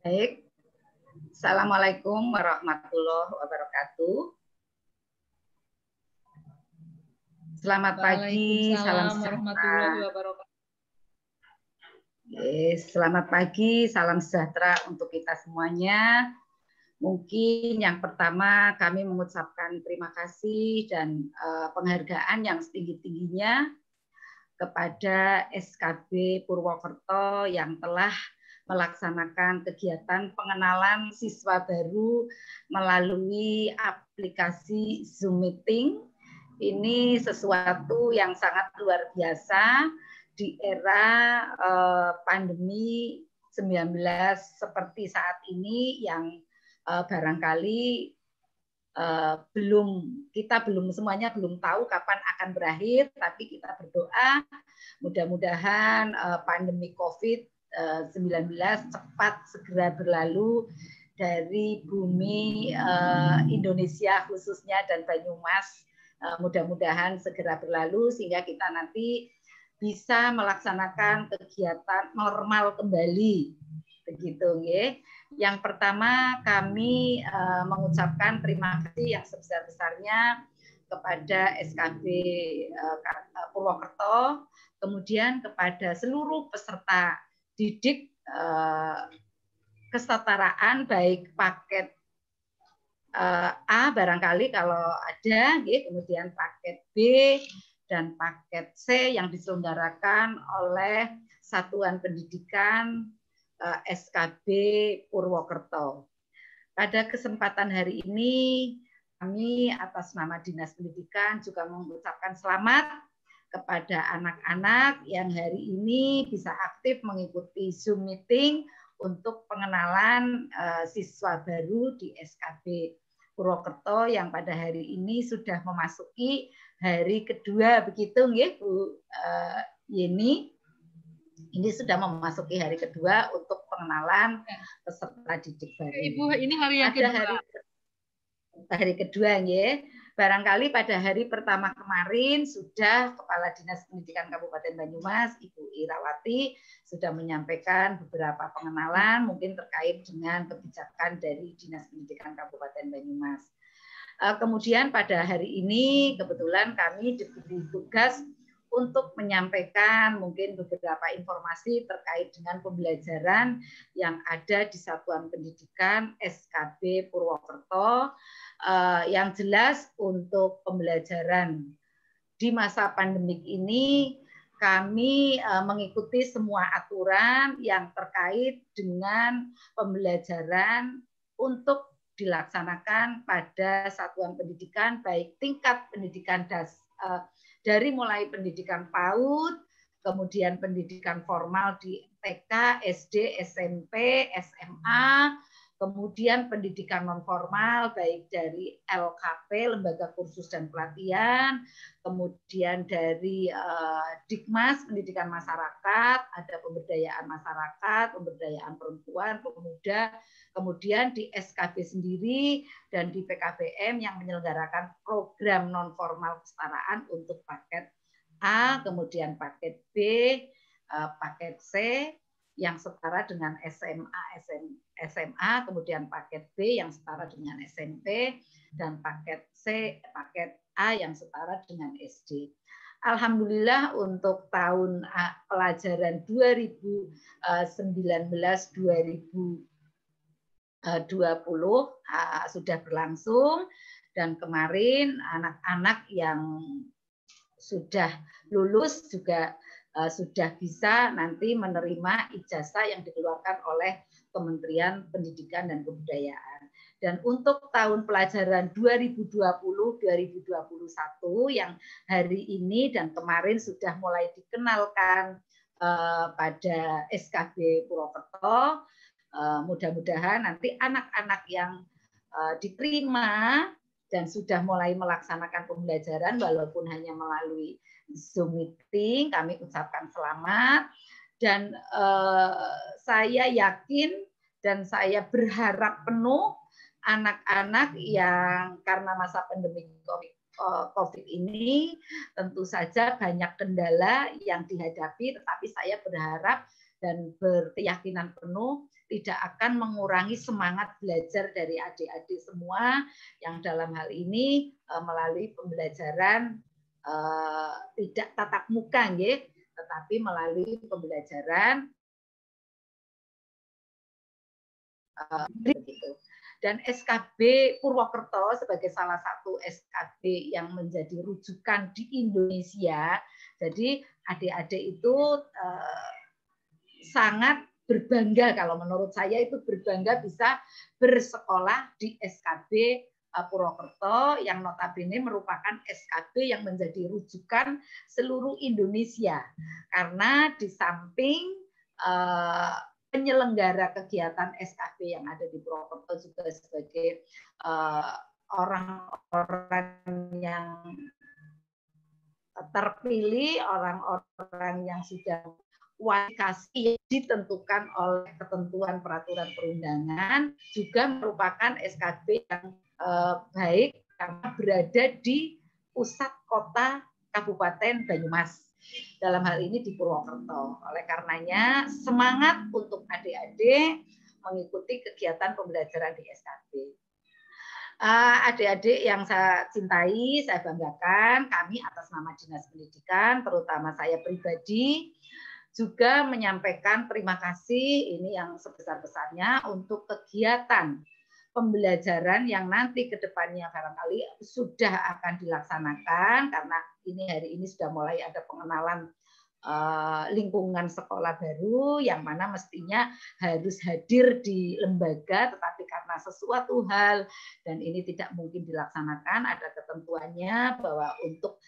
Baik, Assalamualaikum warahmatullahi wabarakatuh. Selamat pagi, salam sejahtera. Selamat pagi, salam sejahtera untuk kita semuanya. Mungkin yang pertama kami mengucapkan terima kasih dan penghargaan yang setinggi-tingginya kepada SKB Purwokerto yang telah melaksanakan kegiatan pengenalan siswa baru melalui aplikasi Zoom Meeting. Ini sesuatu yang sangat luar biasa di era pandemi 19 seperti saat ini yang barangkali kita belum semuanya belum tahu kapan akan berakhir, tapi kita berdoa mudah-mudahan pandemi COVID-19 cepat segera berlalu dari bumi Indonesia khususnya dan Banyumas, mudah-mudahan segera berlalu sehingga kita nanti bisa melaksanakan kegiatan normal kembali begitu nggih. Yang pertama kami mengucapkan terima kasih yang sebesar-besarnya kepada SKB Purwokerto, kemudian kepada seluruh peserta didik kesetaraan baik paket A barangkali kalau ada, kemudian paket B dan paket C yang diselenggarakan oleh Satuan Pendidikan SKB Purwokerto. Pada kesempatan hari ini, kami atas nama Dinas Pendidikan juga mengucapkan selamat kepada anak-anak yang hari ini bisa aktif mengikuti Zoom Meeting untuk pengenalan siswa baru di SKB Purwokerto yang pada hari ini sudah memasuki hari kedua, begitu nggih Bu Yeni? Ini sudah memasuki hari kedua untuk pengenalan peserta didik baru. Ibu, ini hari yang kedua. Hari kedua, ya. Barangkali pada hari pertama kemarin sudah Kepala Dinas Pendidikan Kabupaten Banyumas, Ibu Irawati, sudah menyampaikan beberapa pengenalan mungkin terkait dengan kebijakan dari Dinas Pendidikan Kabupaten Banyumas. Kemudian pada hari ini kebetulan kami diberi tugas untuk menyampaikan mungkin beberapa informasi terkait dengan pembelajaran yang ada di Satuan Pendidikan SKB Purwokerto. Yang jelas untuk pembelajaran di masa pandemik ini kami mengikuti semua aturan yang terkait dengan pembelajaran untuk dilaksanakan pada satuan pendidikan baik tingkat pendidikan dari mulai pendidikan PAUD, kemudian pendidikan formal di TK, SD, SMP, SMA, kemudian pendidikan non formal baik dari LKP, Lembaga Kursus dan Pelatihan, kemudian dari Dikmas, Pendidikan Masyarakat, ada pemberdayaan masyarakat, pemberdayaan perempuan, pemuda, kemudian di SKB sendiri dan di PKBM yang menyelenggarakan program non formal kesetaraan untuk paket A, kemudian paket B, paket C yang setara dengan SMA, kemudian paket B yang setara dengan SMP, dan paket C, paket A yang setara dengan SD. Alhamdulillah untuk tahun pelajaran 2019-2020 sudah berlangsung dan kemarin anak-anak yang sudah lulus juga sudah bisa nanti menerima ijazah yang dikeluarkan oleh Kementerian Pendidikan dan Kebudayaan. Dan untuk tahun pelajaran 2020-2021 yang hari ini dan kemarin sudah mulai dikenalkan pada SKB Purwokerto, mudah-mudahan nanti anak-anak yang diterima dan sudah mulai melaksanakan pembelajaran walaupun hanya melalui Zoom Meeting, kami ucapkan selamat dan saya yakin dan saya berharap penuh anak-anak yang karena masa pandemi COVID ini tentu saja banyak kendala yang dihadapi, tetapi saya berharap dan berkeyakinan penuh tidak akan mengurangi semangat belajar dari adik-adik semua yang dalam hal ini melalui pembelajaran tidak tatap muka, tetapi melalui pembelajaran begitu. Dan SKB Purwokerto sebagai salah satu SKB yang menjadi rujukan di Indonesia, jadi adik-adik itu sangat berbangga, kalau menurut saya itu berbangga bisa bersekolah di SKB Purwokerto yang notabene merupakan SKB yang menjadi rujukan seluruh Indonesia, karena di samping penyelenggara kegiatan SKB yang ada di Purwokerto juga sebagai orang-orang yang terpilih, orang-orang yang sudah kualifikasi ditentukan oleh ketentuan peraturan perundangan, juga merupakan SKB yang baik karena berada di pusat kota Kabupaten Banyumas. Dalam hal ini di Purwokerto. Oleh karenanya semangat untuk adik-adik mengikuti kegiatan pembelajaran di SKB. Adik-adik yang saya cintai, saya banggakan, kami atas nama Dinas Pendidikan, terutama saya pribadi, juga menyampaikan terima kasih ini yang sebesar-besarnya untuk kegiatan pembelajaran yang nanti ke depannya barangkali sudah akan dilaksanakan, karena ini hari ini sudah mulai ada pengenalan lingkungan sekolah baru yang mana mestinya harus hadir di lembaga, tetapi karena sesuatu hal dan ini tidak mungkin dilaksanakan, ada ketentuannya bahwa untuk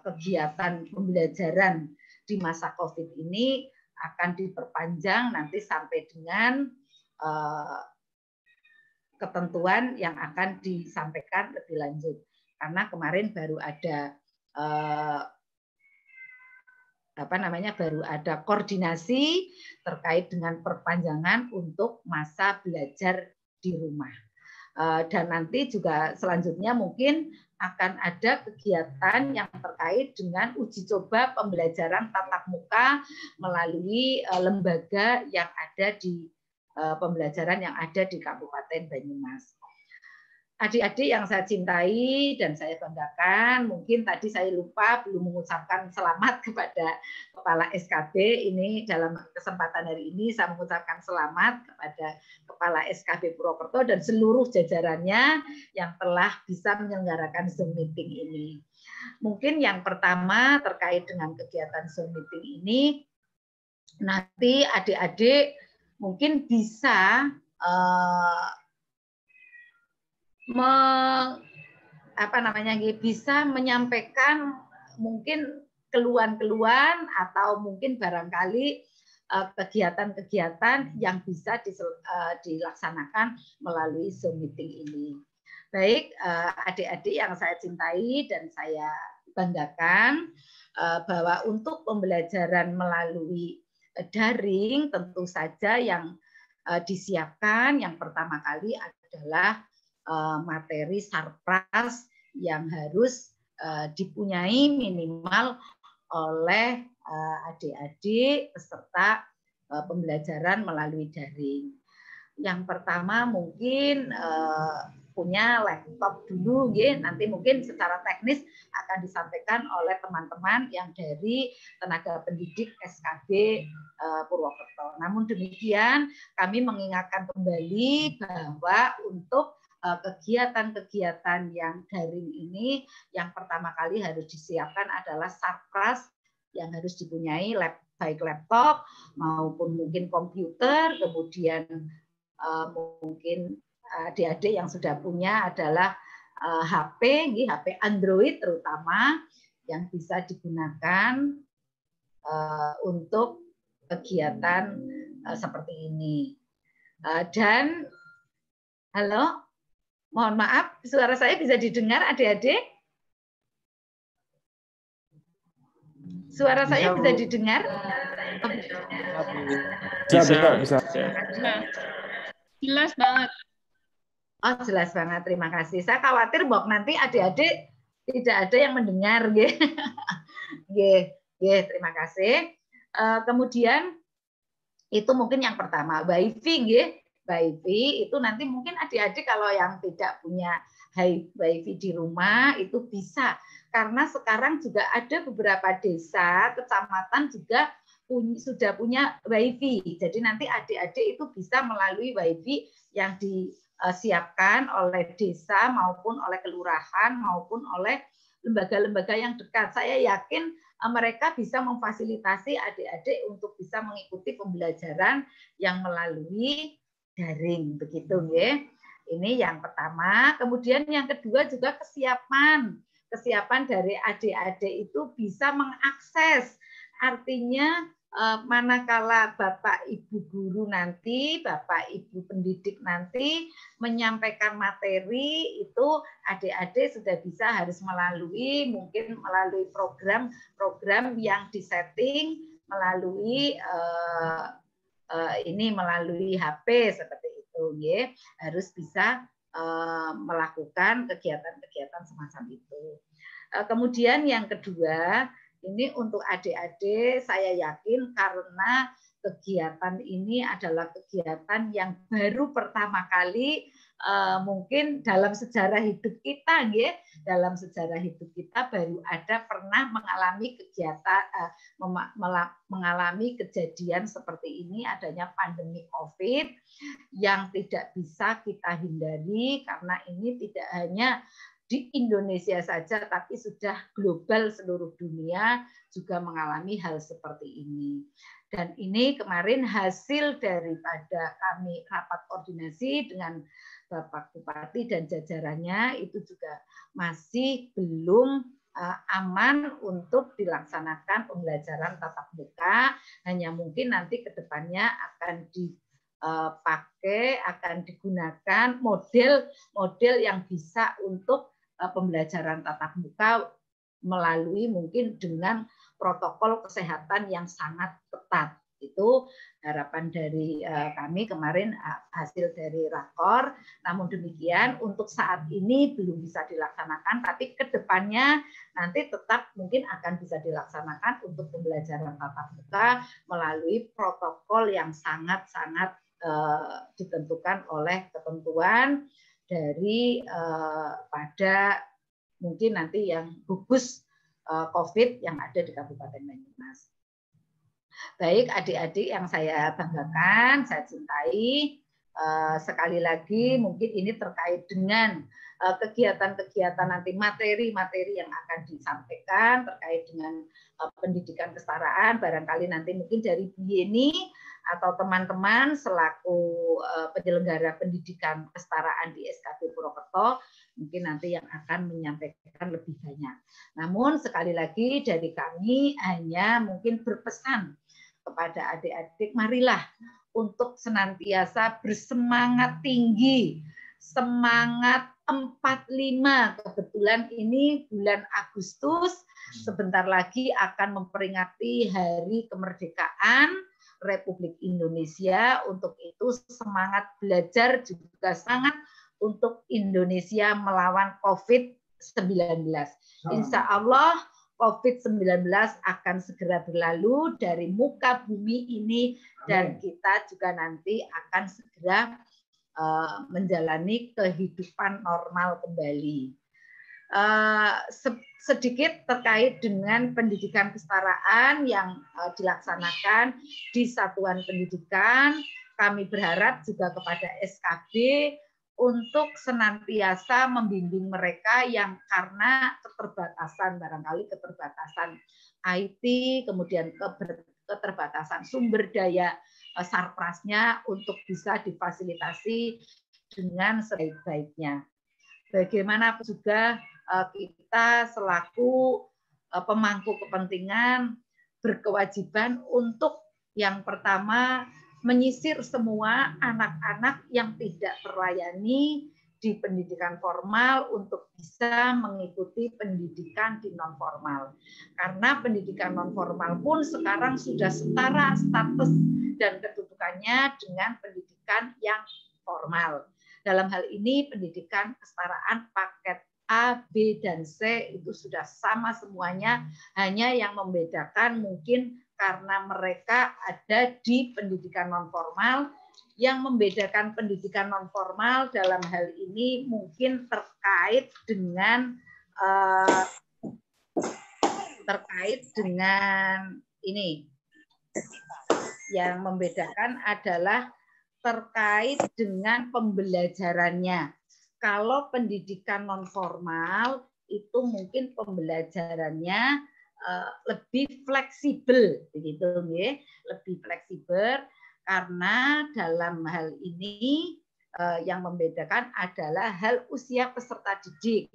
kegiatan pembelajaran di masa COVID ini akan diperpanjang nanti sampai dengan ketentuan yang akan disampaikan lebih lanjut. Karena kemarin baru ada baru ada koordinasi terkait dengan perpanjangan untuk masa belajar di rumah. Dan nanti juga selanjutnya mungkin akan ada kegiatan yang terkait dengan uji coba pembelajaran tatap muka melalui lembaga yang ada di pembelajaran yang ada di Kabupaten Banyumas. Adik-adik yang saya cintai dan saya banggakan, mungkin tadi saya lupa belum mengucapkan selamat kepada Kepala SKB. Ini dalam kesempatan hari ini saya mengucapkan selamat kepada Kepala SKB Purwokerto dan seluruh jajarannya yang telah bisa menyelenggarakan Zoom meeting ini. Mungkin yang pertama terkait dengan kegiatan Zoom meeting ini, nanti adik-adik mungkin bisa bisa menyampaikan mungkin keluhan-keluhan atau mungkin barangkali kegiatan-kegiatan yang bisa dilaksanakan melalui Zoom meeting ini. Baik, adik-adik yang saya cintai dan saya banggakan, bahwa untuk pembelajaran melalui daring tentu saja yang disiapkan yang pertama kali adalah materi sarpras yang harus dipunyai minimal oleh adik-adik peserta pembelajaran melalui daring. Yang pertama mungkin punya laptop dulu, nanti mungkin secara teknis akan disampaikan oleh teman-teman yang dari tenaga pendidik SKB Purwokerto. Namun demikian kami mengingatkan kembali bahwa untuk kegiatan-kegiatan yang daring ini yang pertama kali harus disiapkan adalah sarpras yang harus dipunyai baik laptop maupun mungkin komputer, kemudian mungkin adik-adik yang sudah punya adalah HP Android terutama yang bisa digunakan untuk kegiatan seperti ini. Dan halo, mohon maaf, suara saya bisa didengar adik-adik? Suara saya bisa didengar? Bisa. Jelas banget. Oh, jelas banget. Terima kasih. Saya khawatir bahwa nanti adik-adik tidak ada yang mendengar. Terima kasih. Kemudian Itu mungkin yang pertama. WiFi nggih. WiFi itu nanti mungkin adik-adik kalau yang tidak punya WiFi di rumah itu bisa. Karena sekarang juga ada beberapa desa, kecamatan juga sudah punya WiFi. Jadi nanti adik-adik itu bisa melalui WiFi yang disiapkan oleh desa maupun oleh kelurahan maupun oleh lembaga-lembaga yang dekat. Saya yakin mereka bisa memfasilitasi adik-adik untuk bisa mengikuti pembelajaran yang melalui daring, begitu ya. Ini yang pertama. Kemudian yang kedua juga kesiapan dari adik-adik itu bisa mengakses. Artinya manakala Bapak Ibu guru nanti, Bapak Ibu pendidik nanti menyampaikan materi, itu adik-adik sudah bisa harus melalui program yang disetting melalui melalui HP seperti itu, ya. Harus bisa melakukan kegiatan-kegiatan semacam itu. Kemudian yang kedua, ini untuk adik-adik saya yakin karena kegiatan ini adalah kegiatan yang baru pertama kali mungkin dalam sejarah hidup kita, ya. Dalam sejarah hidup kita baru ada pernah mengalami kegiatan mengalami kejadian seperti ini, adanya pandemi COVID yang tidak bisa kita hindari karena ini tidak hanya di Indonesia saja, tapi sudah global seluruh dunia juga mengalami hal seperti ini. Dan ini kemarin hasil daripada kami rapat koordinasi dengan Bapak Bupati dan jajarannya itu juga masih belum aman untuk dilaksanakan pembelajaran tatap muka. Hanya mungkin nanti ke depannya akan akan digunakan model yang bisa untuk pembelajaran tatap muka melalui mungkin dengan protokol kesehatan yang sangat ketat. Itu harapan dari kami kemarin hasil dari rakor. Namun demikian untuk saat ini belum bisa dilaksanakan, tapi ke depannya nanti tetap mungkin akan bisa dilaksanakan untuk pembelajaran tatap muka melalui protokol yang sangat-sangat ditentukan oleh ketentuan dari pada mungkin nanti yang gugus COVID yang ada di Kabupaten Banyumas. Baik adik-adik yang saya banggakan, saya cintai, sekali lagi mungkin ini terkait dengan kegiatan-kegiatan nanti materi-materi yang akan disampaikan terkait dengan pendidikan kesetaraan, barangkali nanti mungkin dari Bu Yeni atau teman-teman selaku penyelenggara pendidikan kesetaraan di SKB Purwokerto mungkin nanti yang akan menyampaikan lebih banyak. Namun sekali lagi dari kami hanya mungkin berpesan kepada adik-adik, marilah untuk senantiasa bersemangat tinggi, semangat 45. Kebetulan ini bulan Agustus, sebentar lagi akan memperingati Hari Kemerdekaan Republik Indonesia. Untuk itu semangat belajar juga sangat untuk Indonesia melawan COVID-19. Insya Allah COVID-19 akan segera berlalu dari muka bumi ini dan kita juga nanti akan segera menjalani kehidupan normal kembali. Sedikit terkait dengan pendidikan kesetaraan yang dilaksanakan di satuan pendidikan, kami berharap juga kepada SKB untuk senantiasa membimbing mereka yang karena keterbatasan, barangkali keterbatasan IT, kemudian keterbatasan sumber daya sarprasnya untuk bisa difasilitasi dengan sebaik-baiknya. Bagaimanapun juga kita selaku pemangku kepentingan berkewajiban untuk yang pertama menyisir semua anak-anak yang tidak terlayani di pendidikan formal untuk bisa mengikuti pendidikan di non formal. Karena pendidikan non formal pun sekarang sudah setara status dan kedudukannya dengan pendidikan yang formal. Dalam hal ini pendidikan kesetaraan paket A, B, dan C itu sudah sama semuanya, hanya yang membedakan mungkin karena mereka ada di pendidikan non formal. Yang membedakan pendidikan non formal dalam hal ini mungkin terkait dengan ini. Yang membedakan adalah terkait dengan pembelajarannya. Kalau pendidikan non formal itu mungkin pembelajarannya lebih fleksibel, begitu ya, lebih fleksibel karena dalam hal ini yang membedakan adalah hal usia peserta didik.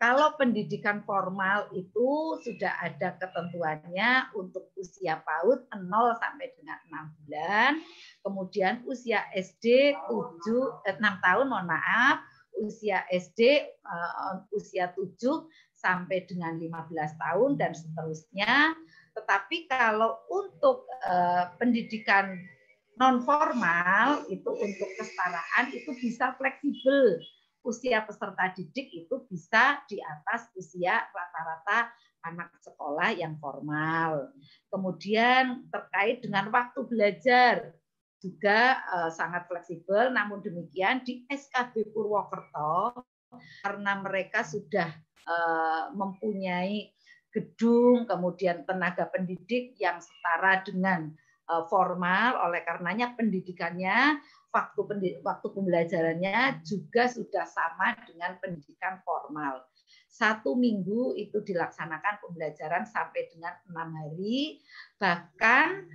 Kalau pendidikan formal itu sudah ada ketentuannya untuk usia PAUD 0 sampai dengan 6 bulan, kemudian usia SD 6 tahun, mohon maaf, usia SD usia 7 sampai dengan 15 tahun dan seterusnya. Tetapi kalau untuk pendidikan non formal itu untuk kesetaraan itu bisa fleksibel. Usia peserta didik itu bisa di atas usia rata-rata anak sekolah yang formal. Kemudian terkait dengan waktu belajar juga sangat fleksibel. Namun demikian di SKB Purwokerto karena mereka sudah mempunyai gedung, kemudian tenaga pendidik yang setara dengan formal, oleh karenanya pendidikannya waktu pembelajarannya juga sudah sama dengan pendidikan formal. 1 minggu itu dilaksanakan pembelajaran sampai dengan 6 hari. Bahkan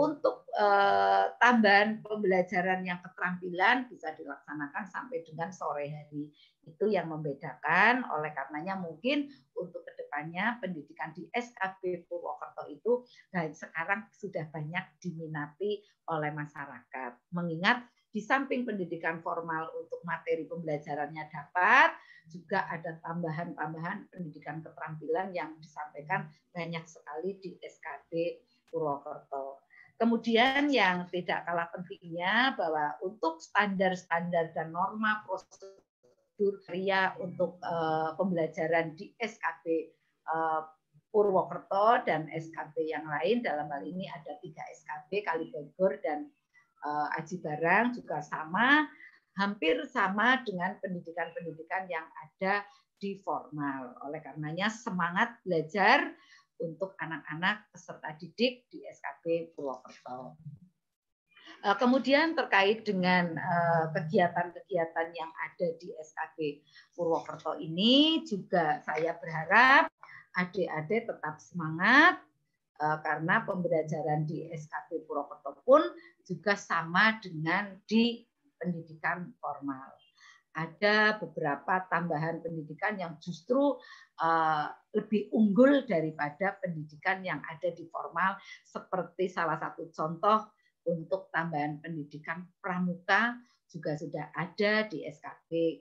untuk tambahan pembelajaran yang keterampilan bisa dilaksanakan sampai dengan sore hari. Itu yang membedakan, oleh karenanya mungkin untuk kedepannya pendidikan di SKB Purwokerto itu sekarang sudah banyak diminati oleh masyarakat. Mengingat di samping pendidikan formal untuk materi pembelajarannya dapat, juga ada tambahan-tambahan pendidikan keterampilan yang disampaikan banyak sekali di SKB Purwokerto. Kemudian yang tidak kalah pentingnya bahwa untuk standar-standar dan norma prosedur untuk pembelajaran di SKB Purwokerto dan SKB yang lain, dalam hal ini ada 3 SKB, Kalibogor dan Aji Barang juga sama, hampir sama dengan pendidikan-pendidikan yang ada di formal. Oleh karenanya semangat belajar untuk anak-anak peserta didik di SKB Purwokerto. Kemudian terkait dengan kegiatan-kegiatan yang ada di SKB Purwokerto ini juga saya berharap adik-adik tetap semangat karena pembelajaran di SKB Purwokerto pun juga sama dengan di pendidikan formal. Ada beberapa tambahan pendidikan yang justru lebih unggul daripada pendidikan yang ada di formal, seperti salah satu contoh untuk tambahan pendidikan pramuka juga sudah ada di SKB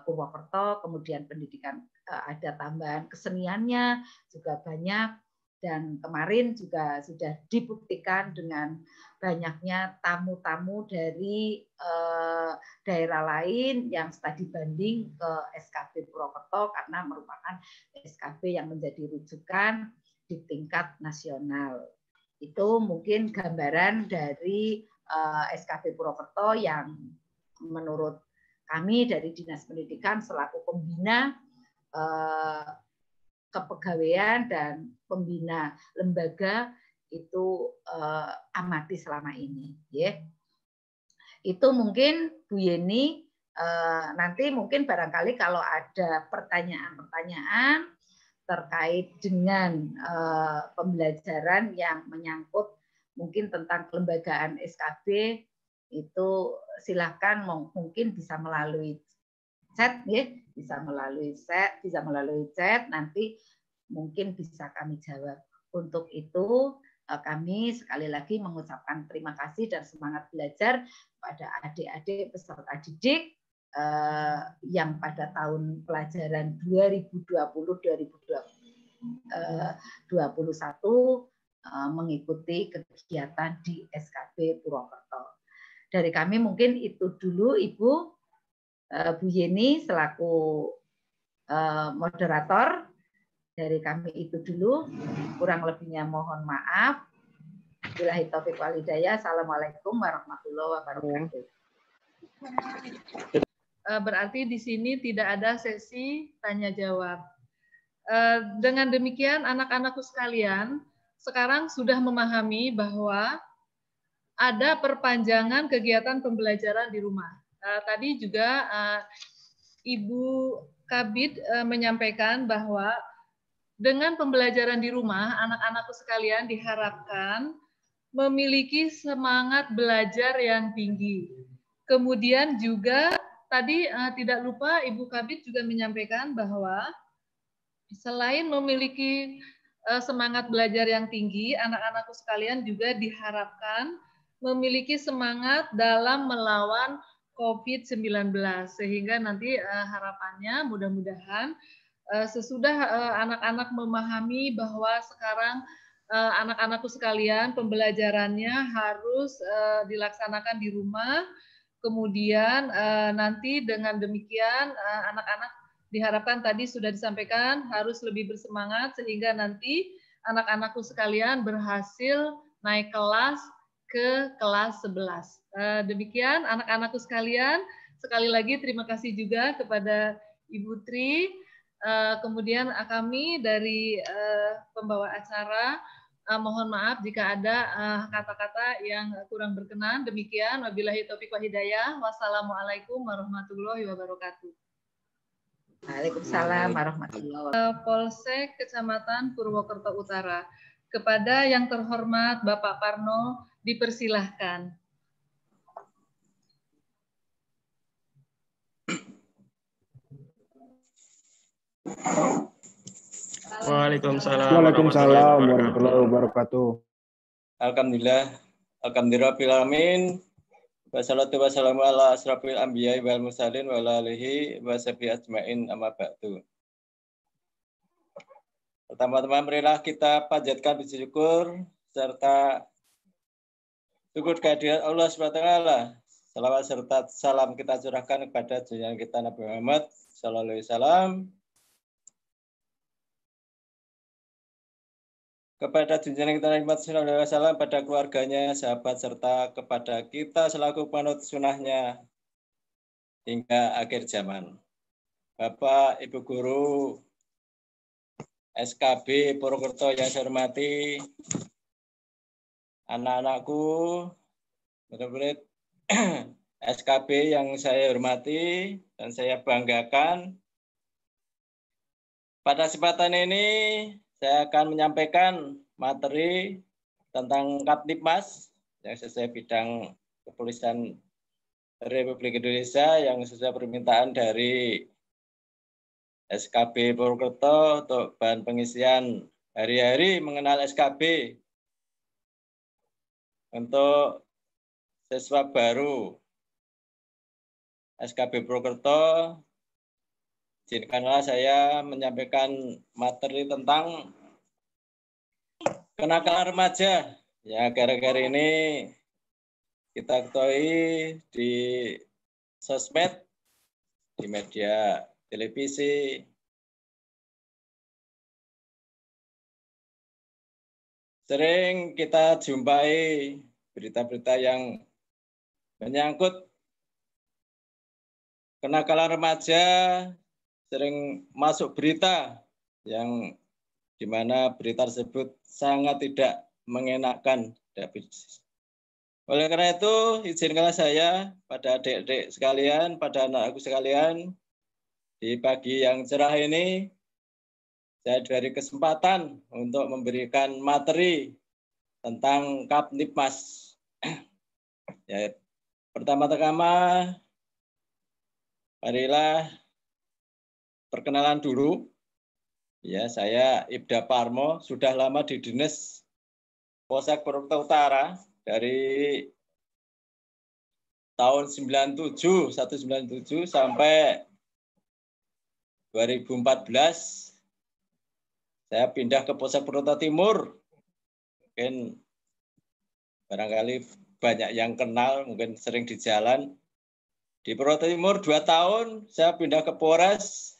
Purwokerto, kemudian pendidikan ada tambahan keseniannya juga banyak. Dan kemarin juga sudah dibuktikan dengan banyaknya tamu-tamu dari daerah lain yang studi banding ke SKB Purwokerto karena merupakan SKB yang menjadi rujukan di tingkat nasional. Itu mungkin gambaran dari SKB Purwokerto yang menurut kami dari Dinas Pendidikan selaku pembina kepegawaian dan pembina lembaga itu amati selama ini, ya. Itu mungkin Bu Yeni, nanti mungkin barangkali kalau ada pertanyaan-pertanyaan terkait dengan pembelajaran yang menyangkut mungkin tentang kelembagaan SKB itu silakan, mungkin bisa melalui chat, ya, bisa melalui chat, nanti mungkin bisa kami jawab. Untuk itu kami sekali lagi mengucapkan terima kasih dan semangat belajar pada adik-adik peserta didik yang pada tahun pelajaran 2020-2021 mengikuti kegiatan di SKB Purwokerto. Dari kami mungkin itu dulu, Ibu. Bu Yeni selaku moderator, Dari kami itu dulu, kurang lebihnya mohon maaf. Billahi taufiq wal hidayah. Assalamualaikum warahmatullahi wabarakatuh. Berarti di sini tidak ada sesi tanya jawab. Dengan demikian anak-anakku sekalian sekarang sudah memahami bahwa ada perpanjangan kegiatan pembelajaran di rumah. Tadi juga Ibu Kabid menyampaikan bahwa dengan pembelajaran di rumah, anak-anakku sekalian diharapkan memiliki semangat belajar yang tinggi. Kemudian juga tadi tidak lupa Ibu Kabid juga menyampaikan bahwa selain memiliki semangat belajar yang tinggi, anak-anakku sekalian juga diharapkan memiliki semangat dalam melawan COVID-19. Sehingga nanti harapannya mudah-mudahan sesudah anak-anak memahami bahwa sekarang anak-anakku sekalian pembelajarannya harus dilaksanakan di rumah, kemudian nanti dengan demikian anak-anak diharapkan tadi sudah disampaikan harus lebih bersemangat sehingga nanti anak-anakku sekalian berhasil naik kelas ke kelas 11. Demikian anak-anakku sekalian, sekali lagi terima kasih juga kepada Ibu Tri. Kemudian kami dari pembawa acara mohon maaf jika ada kata-kata yang kurang berkenan. Demikian wabillahi taufiq wa hidayah. Wassalamualaikum warahmatullahi wabarakatuh. Waalaikumsalam warahmatullahi wabarakatuh. Polsek Kecamatan Purwokerto Utara. Kepada yang terhormat Bapak Parno dipersilahkan. Waalaikumsalam warahmatullahi wabarakatuh. Alhamdulillahirabbil alamin. Wassalatu wassalamu ala asrofil anbiya'i wal mursalin wa ala alihi wa sahbihi ajmain amma ba'du. Pertama-tama marilah kita panjatkan puji syukur serta syukur kehadirat Allah Subhanahu wa taala. Salawat serta salam kita curahkan kepada junjungan kita Nabi Muhammad sallallahu alaihi wasallam, kepada junjungan kita Nabi Muhammad sallallahu alaihi wasallam, pada keluarganya, sahabat serta kepada kita selaku penganut sunnahnya hingga akhir zaman. Bapak, Ibu Guru, SKB Purwokerto yang saya hormati, anak-anakku, murid-murid SKB yang saya hormati dan saya banggakan. Pada kesempatan ini saya akan menyampaikan materi tentang Kaptipmas yang sesuai bidang kepolisian Republik Indonesia yang sesuai permintaan dari SKB Purwokerto untuk bahan pengisian hari-hari mengenal SKB untuk siswa baru SKB Purwokerto. Izinkanlah saya menyampaikan materi tentang kenakalan remaja. Ya, gara-gara ini kita ketahui di sosmed, di media televisi, sering kita jumpai berita-berita yang menyangkut kenakalan remaja, sering masuk berita yang di mana berita tersebut sangat tidak mengenakan. Oleh karena itu, izinkanlah saya pada adik-adik sekalian, pada anak-anakku sekalian, di pagi yang cerah ini, saya diberi kesempatan untuk memberikan materi tentang Kaptipmas. Ya, pertama-tama, marilah perkenalan dulu. Ya, saya Ibda Parmo, sudah lama di Dinas Polsek Purwokerto Utara dari tahun 1997 sampai 2014. Saya pindah ke Polsek Purwokerto Timur. Mungkin barangkali banyak yang kenal, mungkin sering di jalan. Di Purwokerto Timur 2 tahun, saya pindah ke Polres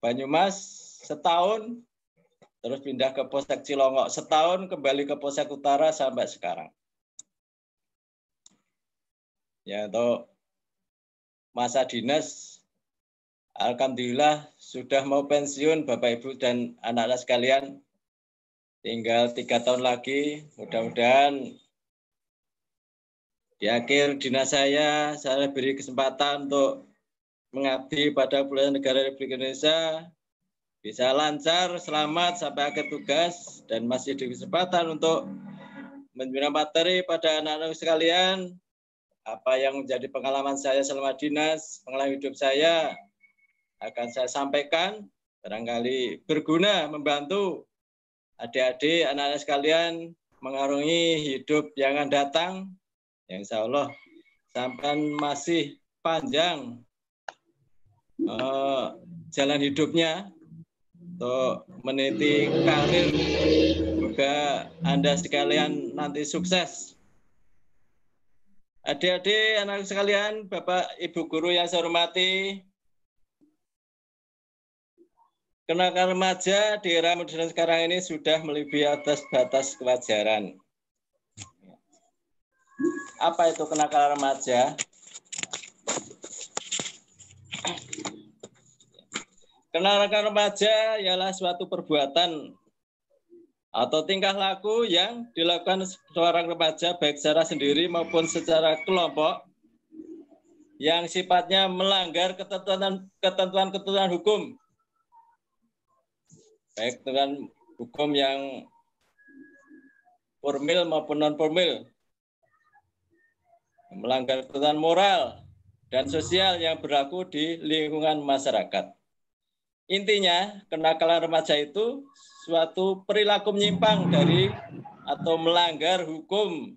Banyumas setahun, terus pindah ke Polsek Cilongok. Setahun kembali ke Polsek Utara sampai sekarang. Ya, untuk masa dinas, alhamdulillah sudah mau pensiun Bapak Ibu dan anak-anak sekalian. Tinggal 3 tahun lagi, mudah-mudahan di akhir dinas saya beri kesempatan untuk mengabdi pada Kepolisian Negara Republik Indonesia, bisa lancar, selamat sampai akhir tugas, dan masih di kesempatan untuk memberikan materi pada anak-anak sekalian, apa yang menjadi pengalaman saya selama dinas, pengalaman hidup saya akan saya sampaikan, barangkali berguna membantu adik-adik, anak-anak sekalian mengarungi hidup yang akan datang, yang insya Allah sampai masih panjang jalan hidupnya untuk meniti karir. Semoga Anda sekalian nanti sukses. Adik-adik, anak sekalian, Bapak Ibu guru yang saya hormati, kenakalan remaja di era modern sekarang ini sudah melebihi atas batas kewajaran. Apa itu kenakalan remaja? Kenakalan remaja ialah suatu perbuatan atau tingkah laku yang dilakukan seorang remaja baik secara sendiri maupun secara kelompok yang sifatnya melanggar ketentuan hukum, baik dengan hukum yang formil maupun non-formil, melanggar ketentuan moral dan sosial yang berlaku di lingkungan masyarakat. Intinya, kenakalan remaja itu suatu perilaku menyimpang dari atau melanggar hukum.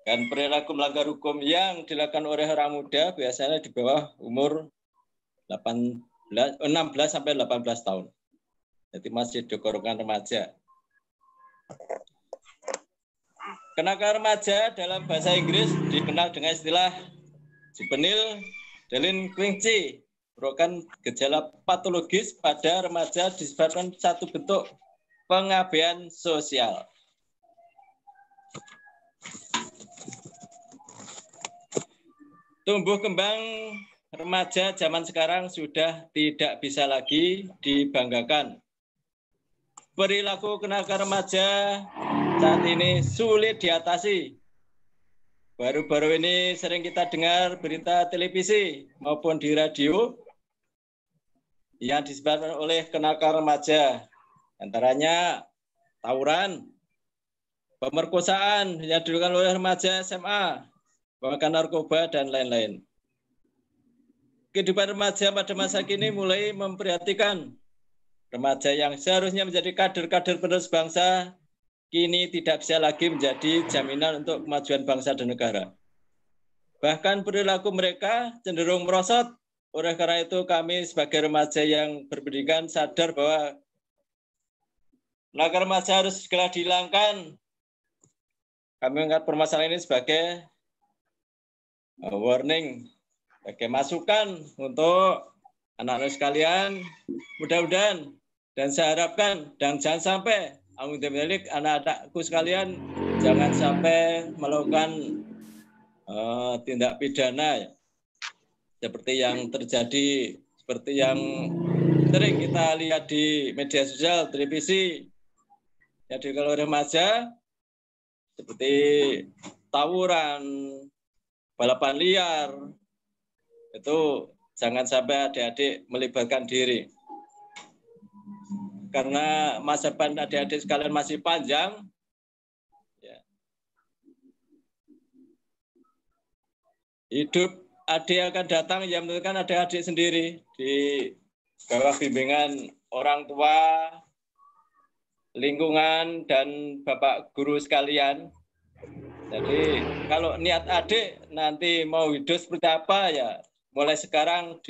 Dan perilaku melanggar hukum yang dilakukan oleh orang muda biasanya di bawah umur 16 sampai 18 tahun. Jadi masih digolongkan remaja. Kenakalan remaja dalam bahasa Inggris dikenal dengan istilah juvenile delinquency, merupakan gejala patologis pada remaja disebabkan satu bentuk pengabaian sosial. Tumbuh kembang remaja zaman sekarang sudah tidak bisa lagi dibanggakan. Perilaku kenakalan remaja saat ini sulit diatasi. Baru-baru ini sering kita dengar berita televisi maupun di radio yang disebabkan oleh kenakalan remaja. Antaranya tawuran, pemerkosaan yang dilakukan oleh remaja SMA, bahkan narkoba, dan lain-lain. Kehidupan remaja pada masa kini mulai memprihatinkan. Remaja yang seharusnya menjadi kader-kader penerus bangsa kini tidak bisa lagi menjadi jaminan untuk kemajuan bangsa dan negara. Bahkan perilaku mereka cenderung merosot. Oleh karena itu kami sebagai remaja yang berpendidikan sadar bahwa kenakalan remaja harus segera dihilangkan. Kami menganggap permasalahan ini sebagai warning, sebagai masukan untuk anak-anak sekalian. Mudah-mudahan dan saya harapkan dan jangan sampai anak-anakku sekalian jangan sampai melakukan tindak pidana ya. Seperti yang terjadi, seperti yang sering kita lihat di media sosial, televisi, yang dilakukan oleh remaja, seperti tawuran, balapan liar, itu jangan sampai adik-adik melibatkan diri. Karena masa depan adik-adik sekalian masih panjang, ya. Hidup adik akan datang yang menentukan adik-adik sendiri di bawah bimbingan orang tua, lingkungan, dan Bapak guru sekalian. Jadi kalau niat adik nanti mau hidup seperti apa ya, mulai sekarang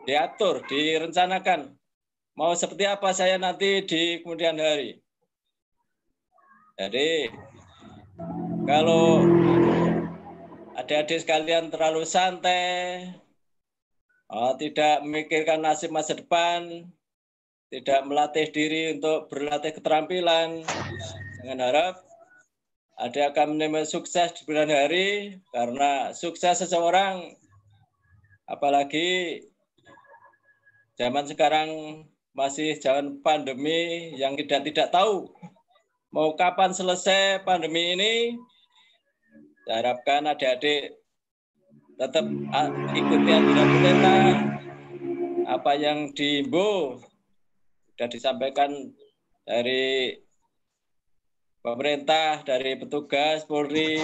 diatur, direncanakan. Mau seperti apa saya nanti di kemudian hari. Jadi kalau adik-adik sekalian terlalu santai, tidak memikirkan nasib masa depan, tidak melatih diri untuk berlatih keterampilan. Dengan harap ada akan menemukan sukses di bulan hari, karena sukses seseorang, apalagi zaman sekarang masih zaman pandemi yang tidak tahu mau kapan selesai pandemi ini. Saya harapkan adik-adik tetap ikuti anjuran pemerintah. Apa yang diimbau sudah disampaikan dari pemerintah, dari petugas Polri,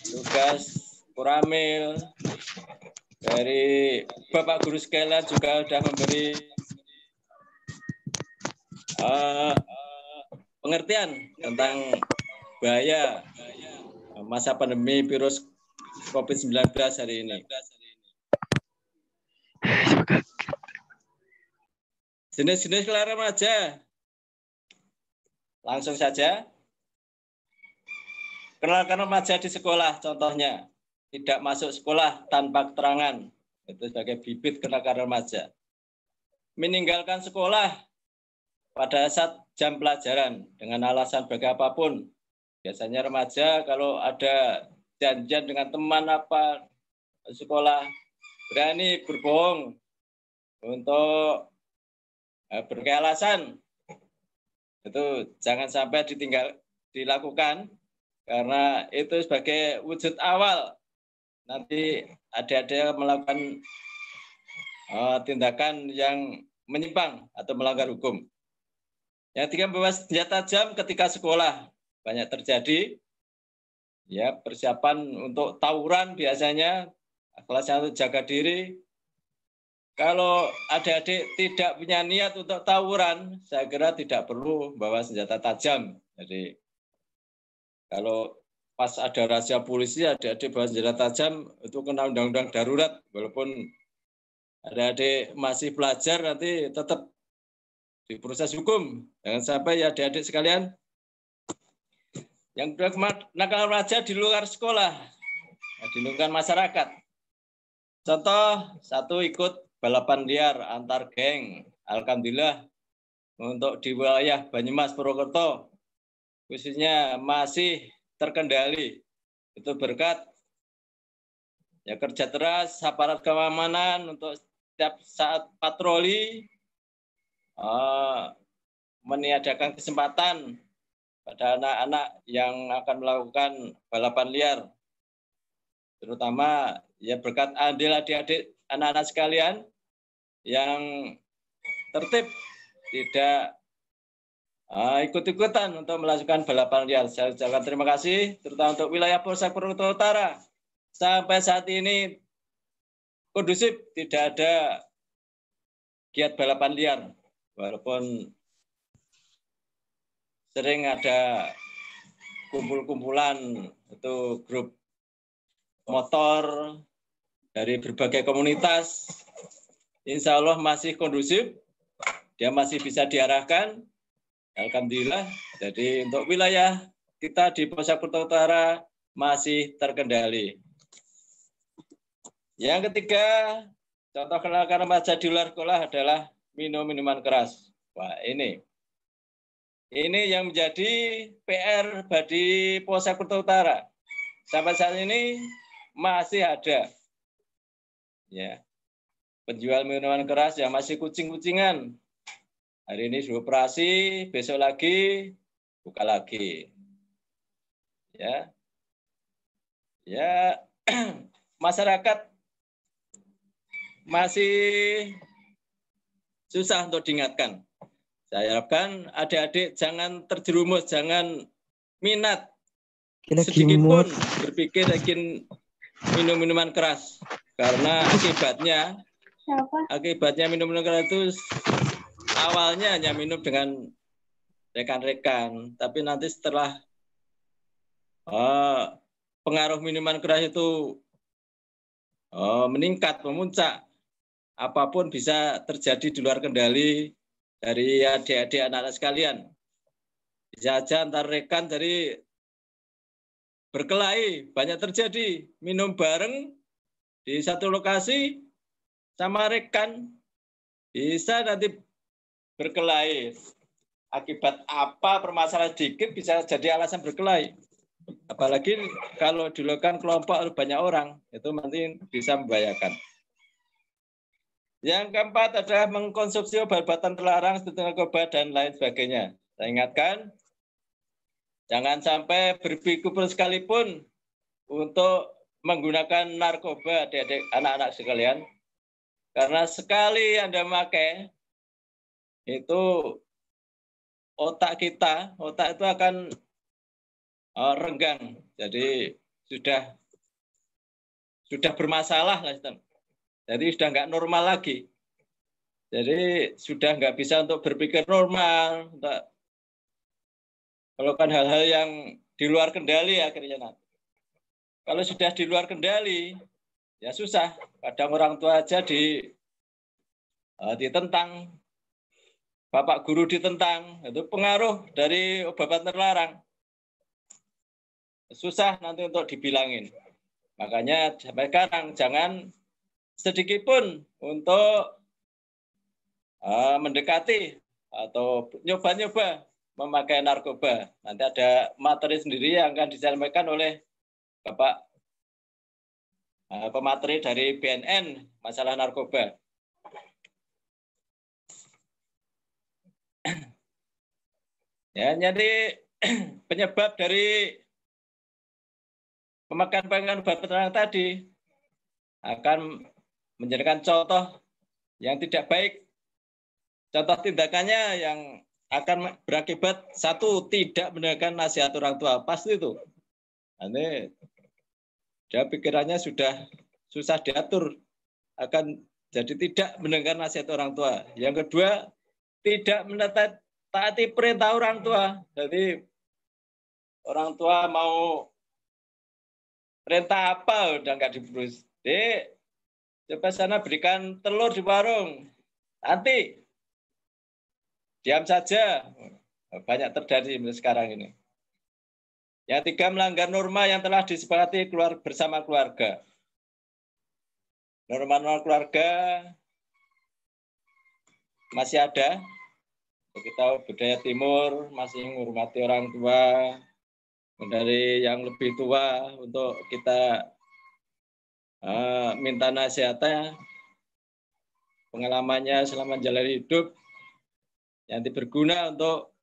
tugas Koramil, dari Bapak Guru sekalian juga sudah memberi pengertian tentang bahaya masa pandemi virus COVID-19 hari ini. Jenis-jenis keluarga remaja. Langsung saja. Kenalkan remaja di sekolah, contohnya. Tidak masuk sekolah tanpa keterangan. Itu sebagai bibit kenalkan remaja. Meninggalkan sekolah pada saat jam pelajaran dengan alasan bagapapun. Biasanya remaja kalau ada janjian dengan teman apa sekolah, berani berbohong untuk berbagai alasan. Itu jangan sampai dilakukan, karena itu sebagai wujud awal nanti ada melakukan tindakan yang menyimpang atau melanggar hukum. Yang ketiga, membawa senjata tajam ketika sekolah. Banyak terjadi. Ya, persiapan untuk tawuran biasanya, kelasnya untuk jaga diri. Kalau adik-adik tidak punya niat untuk tawuran, saya kira tidak perlu bawa senjata tajam. Jadi kalau pas ada razia polisi, adik-adik bawa senjata tajam, itu kena undang-undang darurat. Walaupun adik-adik masih belajar, nanti tetap diproses hukum. Jangan sampai ya adik-adik sekalian. Yang kedua, nakal remaja di luar sekolah, di lingkungan masyarakat. Contoh, satu ikut balapan liar antar geng. Alhamdulillah untuk di wilayah Banyumas, Purwokerto, khususnya masih terkendali. Itu berkat ya kerja keras aparat keamanan untuk setiap saat patroli meniadakan kesempatan pada anak-anak yang akan melakukan balapan liar. Terutama ya berkat andil adik-adik anak-anak sekalian yang tertib, tidak ikut-ikutan untuk melakukan balapan liar. Saya ucapkan terima kasih, terutama untuk wilayah Polsek Purwokerto Utara. Sampai saat ini kondusif, tidak ada giat balapan liar. Walaupun sering ada kumpul-kumpulan itu grup motor dari berbagai komunitas, insya Allah masih kondusif, dia masih bisa diarahkan, alhamdulillah. Jadi untuk wilayah kita di Polsek Purwokerto Utara masih terkendali. Yang ketiga, contoh kenalkan remaja di luar sekolah adalah minum minuman keras. Wah, ini yang menjadi PR bagi Polsek Purwokerto Utara. Sampai saat ini masih ada ya penjual minuman keras yang masih kucing-kucingan. Hari ini dioperasi, besok lagi buka lagi. Ya masyarakat masih susah untuk diingatkan. Saya harapkan adik-adik jangan terjerumus, jangan minat sedikit pun berpikir ingin minum minuman keras, karena akibatnya minum minuman keras itu awalnya hanya minum dengan rekan-rekan, tapi nanti setelah pengaruh minuman keras itu meningkat, memuncak, apapun bisa terjadi di luar kendali dari adik-adik anak-anak sekalian. Bisa saja antar rekan dari berkelahi, banyak terjadi, minum bareng di satu lokasi, sama rekan bisa nanti berkelahi. Akibat apa permasalahan sedikit bisa jadi alasan berkelahi. Apalagi kalau dilakukan kelompok atau banyak orang, itu nanti bisa membahayakan. Yang keempat adalah mengkonsumsi obat-obatan terlarang seperti narkoba dan lain sebagainya. Saya ingatkan, jangan sampai berpikir sekalipun untuk menggunakan narkoba, adik-adik, anak-anak sekalian. Karena sekali Anda memakai, itu otak itu akan renggang. Jadi sudah bermasalah lah. Jadi sudah nggak normal lagi. Jadi sudah nggak bisa untuk berpikir normal, untuk melakukan hal-hal yang di luar kendali akhirnya nanti. Kalau sudah di luar kendali, ya susah. Kadang orang tua aja ditentang, bapak guru ditentang, itu pengaruh dari obat terlarang. Susah nanti untuk dibilangin. Makanya sampai sekarang jangan sedikit pun untuk mendekati atau nyoba-nyoba memakai narkoba. Nanti ada materi sendiri yang akan disampaikan oleh Bapak pemateri dari BNN masalah narkoba. Ya, jadi penyebab dari pemakaian obat terlarang tadi akan menjadikan contoh yang tidak baik. Contoh tindakannya yang akan berakibat satu, tidak mendengarkan nasihat orang tua. Pasti itu. Ini dia pikirannya sudah susah diatur, akan jadi tidak mendengar nasihat orang tua. Yang kedua, tidak taati perintah orang tua. Jadi orang tua mau perintah apa udah nggak diurus. Coba sana berikan telur di warung. Nanti diam saja. Banyak terjadi sekarang ini. Yang tiga, melanggar norma yang telah disepakati bersama keluarga. Norma-norma keluarga masih ada. Kita budaya timur masih menghormati orang tua, dari yang lebih tua untuk kita minta nasihatnya, pengalamannya selama menjalani hidup yang berguna untuk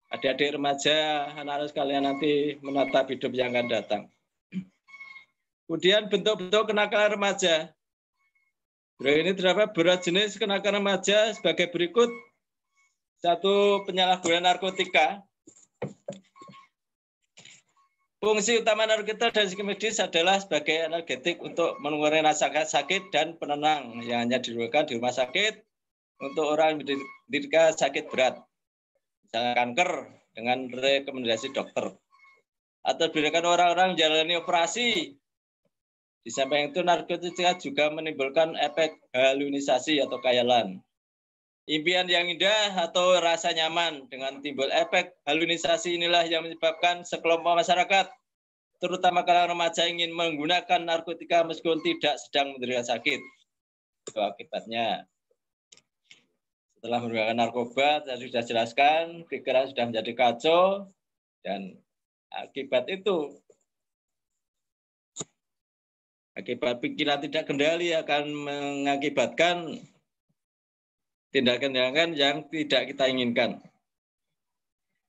adik-adik remaja, anak-anak sekalian nanti menatap hidup yang akan datang. Kemudian bentuk-bentuk kenakalan remaja. Ini terdapat beberapa jenis kenakalan remaja sebagai berikut. Satu, penyalahgunaan narkotika. Fungsi utama narkotika dari segi medis adalah sebagai analgetik untuk mengurangi rasa sakit dan penenang yang hanya dilakukan di rumah sakit untuk orang yang menderita sakit berat. Misalnya kanker dengan rekomendasi dokter. Atau diberikan orang-orang menjalani operasi. Di samping itu narkotika juga menimbulkan efek halusinasi atau khayalan. Impian yang indah atau rasa nyaman dengan timbul efek halusinasi inilah yang menyebabkan sekelompok masyarakat, terutama kalangan remaja, ingin menggunakan narkotika meskipun tidak sedang menderita sakit. Itu akibatnya. Setelah menggunakan narkoba, saya sudah jelaskan, pikiran sudah menjadi kacau, dan akibat itu, akibat pikiran tidak kendali akan mengakibatkan tindakan-tindakan yang tidak kita inginkan.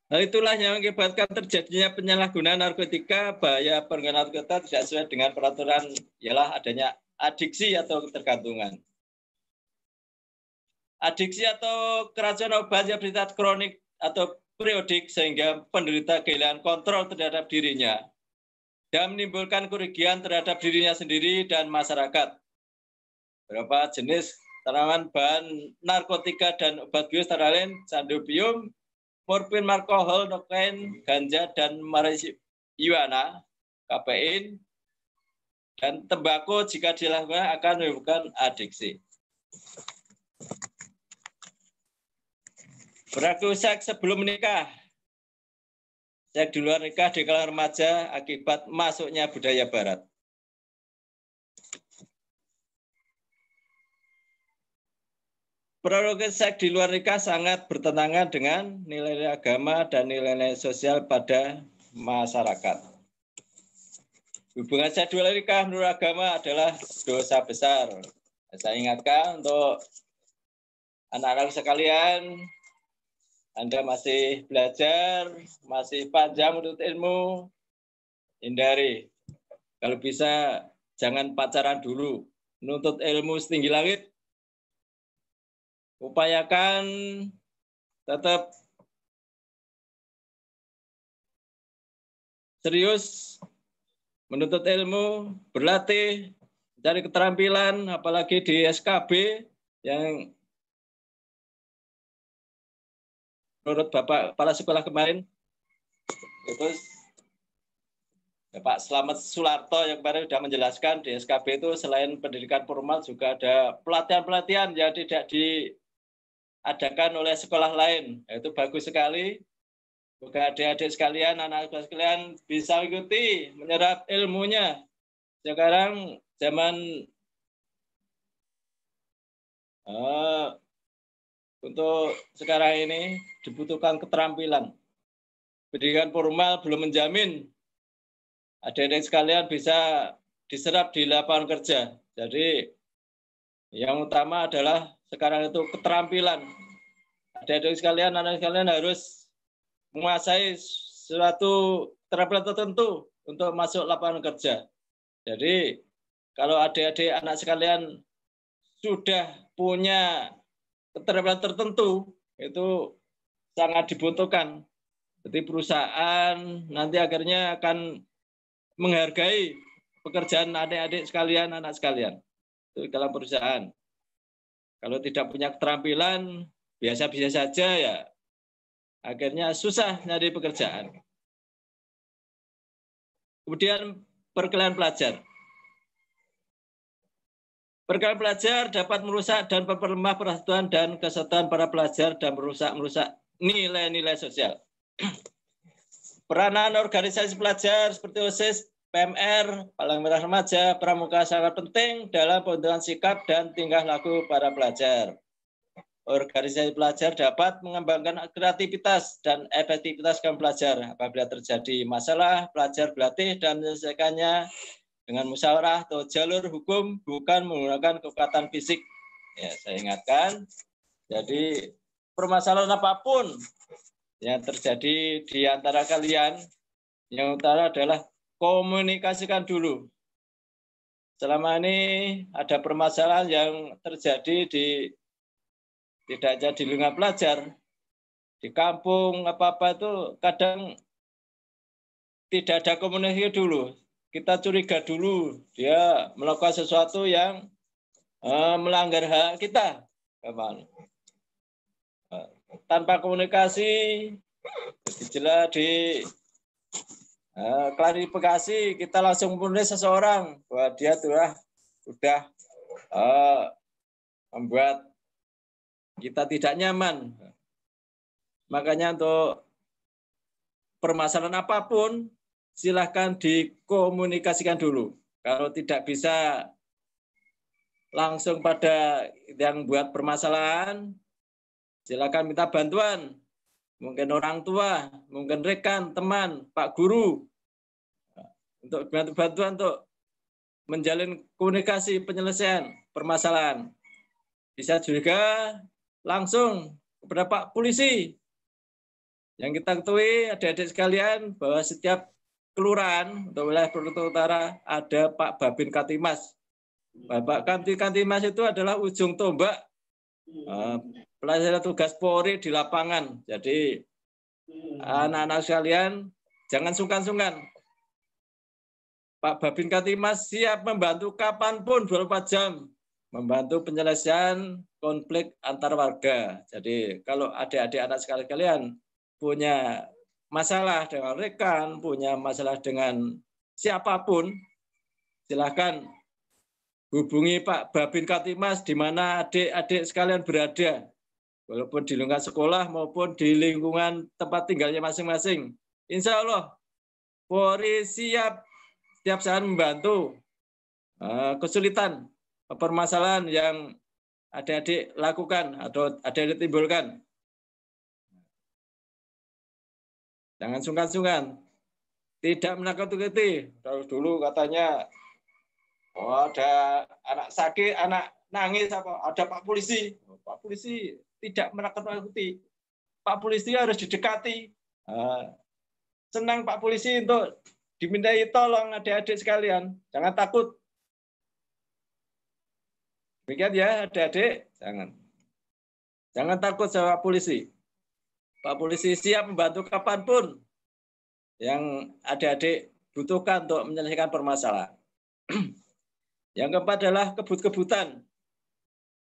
Hal itulah yang mengakibatkan terjadinya penyalahgunaan narkotika. Bahaya penggunaan narkotika tidak sesuai dengan peraturan ialah adanya adiksi atau ketergantungan. Adiksi atau keracunan obat yang bersifat kronik atau periodik sehingga penderita kehilangan kontrol terhadap dirinya dan menimbulkan kerugian terhadap dirinya sendiri dan masyarakat. Beberapa jenis tanaman bahan narkotika dan obat bius antara lain sandobium, morfin, alkohol, nokain, ganja, dan marijuana, kafein, dan tembakau jika dilakukan akan menimbulkan adiksi. Perilaku seks sebelum menikah. Seks di luar nikah di kalangan remaja akibat masuknya budaya barat. Prerogatif seks di luar nikah sangat bertentangan dengan nilai-nilai agama dan nilai-nilai sosial pada masyarakat. Hubungan seks di luar nikah menurut agama adalah dosa besar. Saya ingatkan untuk anak-anak sekalian, Anda masih belajar, masih panjang menuntut ilmu, hindari. Kalau bisa jangan pacaran dulu, menuntut ilmu setinggi langit. Upayakan tetap serius menuntut ilmu, berlatih, cari keterampilan, apalagi di SKB yang menurut Bapak Kepala Sekolah kemarin, itu Pak Slamet Sularto yang kemarin sudah menjelaskan di SKB itu selain pendidikan formal juga ada pelatihan-pelatihan yang tidak diadakan oleh sekolah lain. Itu bagus sekali. Semoga adik-adik sekalian, anak-anak sekalian bisa ikuti, menyerap ilmunya. Sekarang zaman untuk sekarang ini dibutuhkan keterampilan. Pendidikan formal belum menjamin adik-adik sekalian bisa diserap di lapangan kerja. Jadi yang utama adalah sekarang itu keterampilan. Adik-adik sekalian, anak sekalian harus menguasai suatu keterampilan tertentu untuk masuk lapangan kerja. Jadi kalau adik-adik anak sekalian sudah punya keterampilan tertentu, itu sangat dibutuhkan. Jadi perusahaan nanti akhirnya akan menghargai pekerjaan adik-adik sekalian, anak sekalian. Itu dalam perusahaan. Kalau tidak punya keterampilan, biasa-biasa saja ya, akhirnya susah nyari pekerjaan. Kemudian perkelahian pelajar. Perkelahian pelajar dapat merusak dan memperlemah persatuan dan kesatuan para pelajar dan merusak nilai-nilai sosial. Peranan organisasi pelajar seperti OSIS, PMR, Palang Merah Remaja, Pramuka sangat penting dalam pembentukan sikap dan tingkah laku para pelajar. Organisasi pelajar dapat mengembangkan kreativitas dan efektivitas kaum pelajar. Apabila terjadi masalah, pelajar berlatih dan menyelesaikannya dengan musyawarah atau jalur hukum, bukan menggunakan kekuatan fisik. Ya, saya ingatkan. Jadi permasalahan apapun yang terjadi di antara kalian, yang utama adalah komunikasikan dulu. Selama ini ada permasalahan yang terjadi tidak hanya di lingkungan pelajar, di kampung apa-apa itu kadang tidak ada komunikasi dulu. Kita curiga dulu dia melakukan sesuatu yang melanggar hak kita. Tanpa komunikasi, jelas di klarifikasi, kita langsung menulis seseorang bahwa dia sudah membuat kita tidak nyaman. Makanya untuk permasalahan apapun, silahkan dikomunikasikan dulu. Kalau tidak bisa langsung pada yang buat permasalahan, silakan minta bantuan. Mungkin orang tua, mungkin rekan, teman, Pak Guru. Untuk bantuan untuk menjalin komunikasi penyelesaian permasalahan. Bisa juga langsung kepada Pak Polisi. Yang kita ketahui adik-adik sekalian bahwa setiap kelurahan untuk wilayah Purwokerto Utara ada Pak Babin Katimas. Bapak Katimas itu adalah ujung tombak pelaksana tugas Polri di lapangan. Jadi anak-anak sekalian jangan sungkan-sungkan. Pak Babin Katimas siap membantu kapanpun 24 jam. Membantu penyelesaian konflik antar warga. Jadi kalau adik-adik anak sekalian punya masalah dengan rekan, punya masalah dengan siapapun, silahkan hubungi Pak Babin Katimas di mana adik-adik sekalian berada. Walaupun di lingkungan sekolah maupun di lingkungan tempat tinggalnya masing-masing. Insya Allah, Polri siap setiap saat membantu kesulitan permasalahan yang adik-adik lakukan atau adik-adik timbulkan. Jangan sungkan-sungkan. Tidak menakut-nakuti. Kalau dulu katanya, oh ada anak sakit, anak nangis, apa ada Pak Polisi. Pak Polisi tidak menakut-nakuti. Pak Polisi harus didekati. Senang Pak Polisi untuk dimintai tolong adik-adik sekalian. Jangan takut. Demikian ya adik-adik, jangan takut sama Pak Polisi. Pak Polisi siap membantu kapanpun yang adik-adik butuhkan untuk menyelesaikan permasalahan. Yang keempat adalah kebut-kebutan,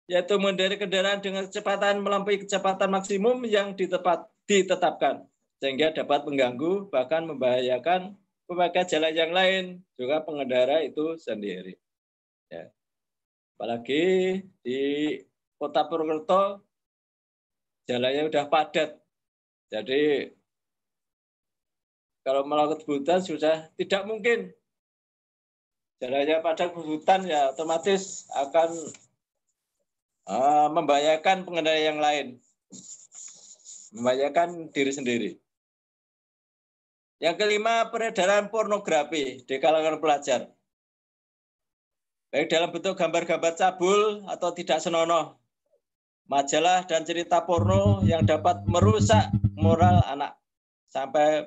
yaitu mengendarai kendaraan dengan kecepatan melampaui kecepatan maksimum yang ditetapkan, sehingga dapat mengganggu bahkan membahayakan pengguna jalan yang lain, juga pengendara itu sendiri. Ya. Apalagi di Kota Purwokerto jalannya udah padat. Jadi kalau melakukan kebutuhan sudah tidak mungkin. Jalannya padat kebutuhan ya otomatis akan membahayakan pengendara yang lain. Membahayakan diri sendiri. Yang kelima, peredaran pornografi di kalangan pelajar. Baik dalam bentuk gambar-gambar cabul atau tidak senonoh, majalah dan cerita porno yang dapat merusak moral anak, sampai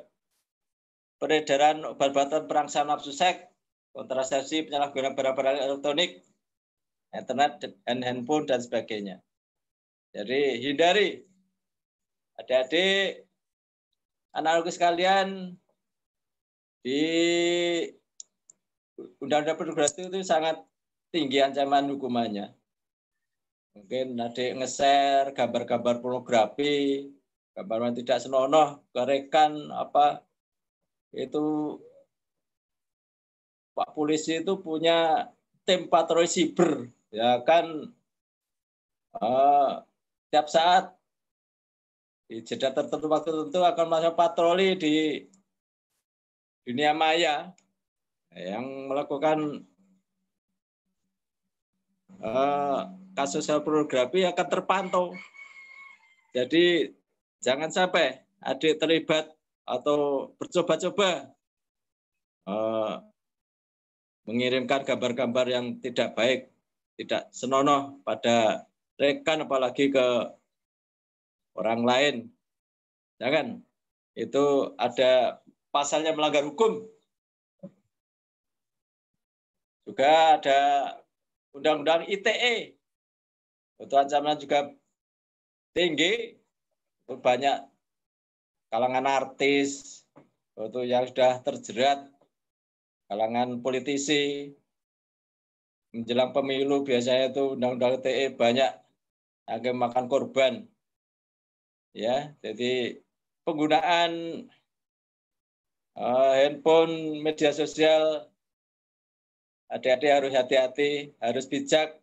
peredaran obat-obatan perangsang nafsu seks, kontrasepsi, penyalahgunaan barang-barang elektronik, internet, dan handphone, dan sebagainya. Jadi hindari, adik-adik, anak-anak sekalian, di Undang-Undang Pornografi itu sangat tinggi ancaman hukumannya. Mungkin adik nge-share gambar-gambar pornografi, gambar yang tidak senonoh, kerekan apa itu. Pak Polisi itu punya tim patroli siber, ya kan, tiap saat di jeda tertentu, waktu tertentu akan melakukan patroli di dunia maya yang melakukan kasus pornografi akan terpantau. Jadi jangan sampai adik terlibat atau bercoba-coba mengirimkan gambar-gambar yang tidak baik, tidak senonoh pada rekan, apalagi ke orang lain. Jangan. Itu ada pasalnya melanggar hukum. Juga ada Undang-Undang ITE. Itu ancaman juga tinggi. Itu banyak kalangan artis itu yang sudah terjerat, kalangan politisi. Menjelang pemilu biasanya itu Undang-Undang ITE banyak yang makan korban. Ya, jadi penggunaan handphone, media sosial, adik-adik harus hati-hati, harus bijak,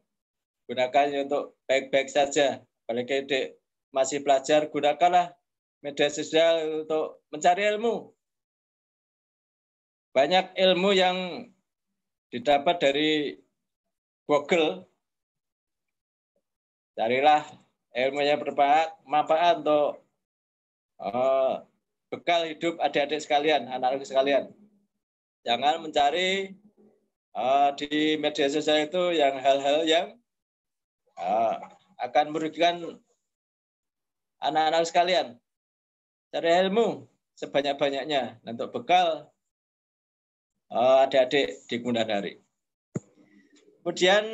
gunakannya untuk baik-baik saja. Apalagi adik masih belajar, gunakanlah media sosial untuk mencari ilmu. Banyak ilmu yang didapat dari Google. Carilah ilmu yang bermanfaat untuk bekal hidup adik-adik sekalian, anak-anak sekalian. Jangan mencari di media sosial itu yang hal-hal yang akan merugikan anak-anak sekalian. Cari ilmu sebanyak-banyaknya untuk bekal adik-adik di kemudian hari. Kemudian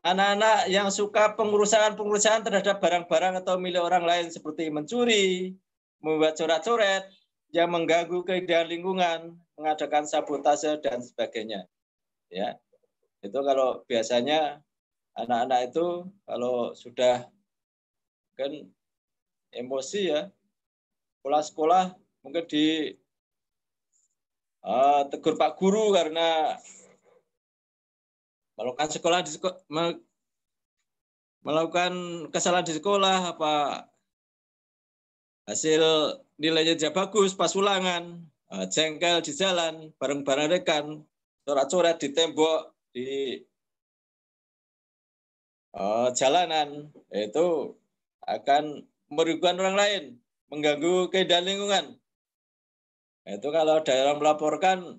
anak-anak yang suka pengurusan terhadap barang-barang atau milik orang lain seperti mencuri, membuat coret-coret yang mengganggu keindahan lingkungan, mengadakan sabotase dan sebagainya. Ya, itu kalau biasanya anak-anak itu kalau sudah kan emosi ya, sekolah-sekolah mungkin di tegur Pak Guru karena melakukan kesalahan di sekolah, apa hasil nilainya tidak bagus pas ulangan, jengkel di jalan, bareng-bareng rekan, coret-coret di tembok, di jalanan, itu akan merugikan orang lain, mengganggu keindahan lingkungan. Itu kalau ada yang melaporkan,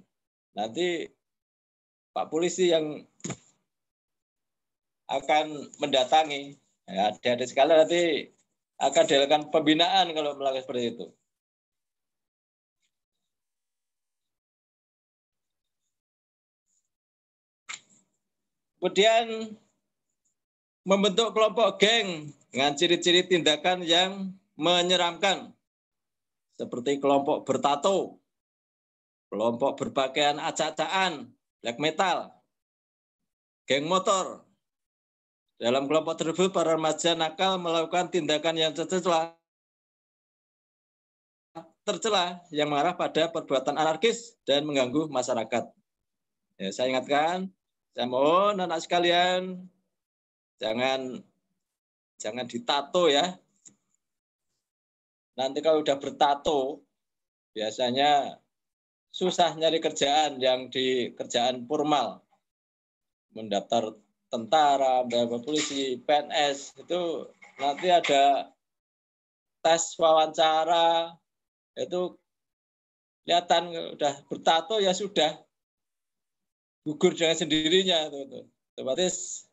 nanti Pak Polisi yang akan mendatangi. Ya, adik-adik sekali nanti akan dilakukan pembinaan kalau melakukan seperti itu. Kemudian membentuk kelompok geng dengan ciri-ciri tindakan yang menyeramkan, seperti kelompok bertato, kelompok berpakaian acak-acakan, black metal, geng motor. Dalam kelompok tersebut, para remaja nakal melakukan tindakan yang tercela yang mengarah pada perbuatan anarkis dan mengganggu masyarakat. Ya, saya ingatkan, saya mohon anak sekalian, jangan ditato ya. Nanti kalau udah bertato, biasanya susah nyari kerjaan yang di kerjaan formal. Mendaftar tentara, mendaftar polisi, PNS, itu nanti ada tes wawancara, itu kelihatan udah bertato ya sudah gugur dengan sendirinya. Otomatis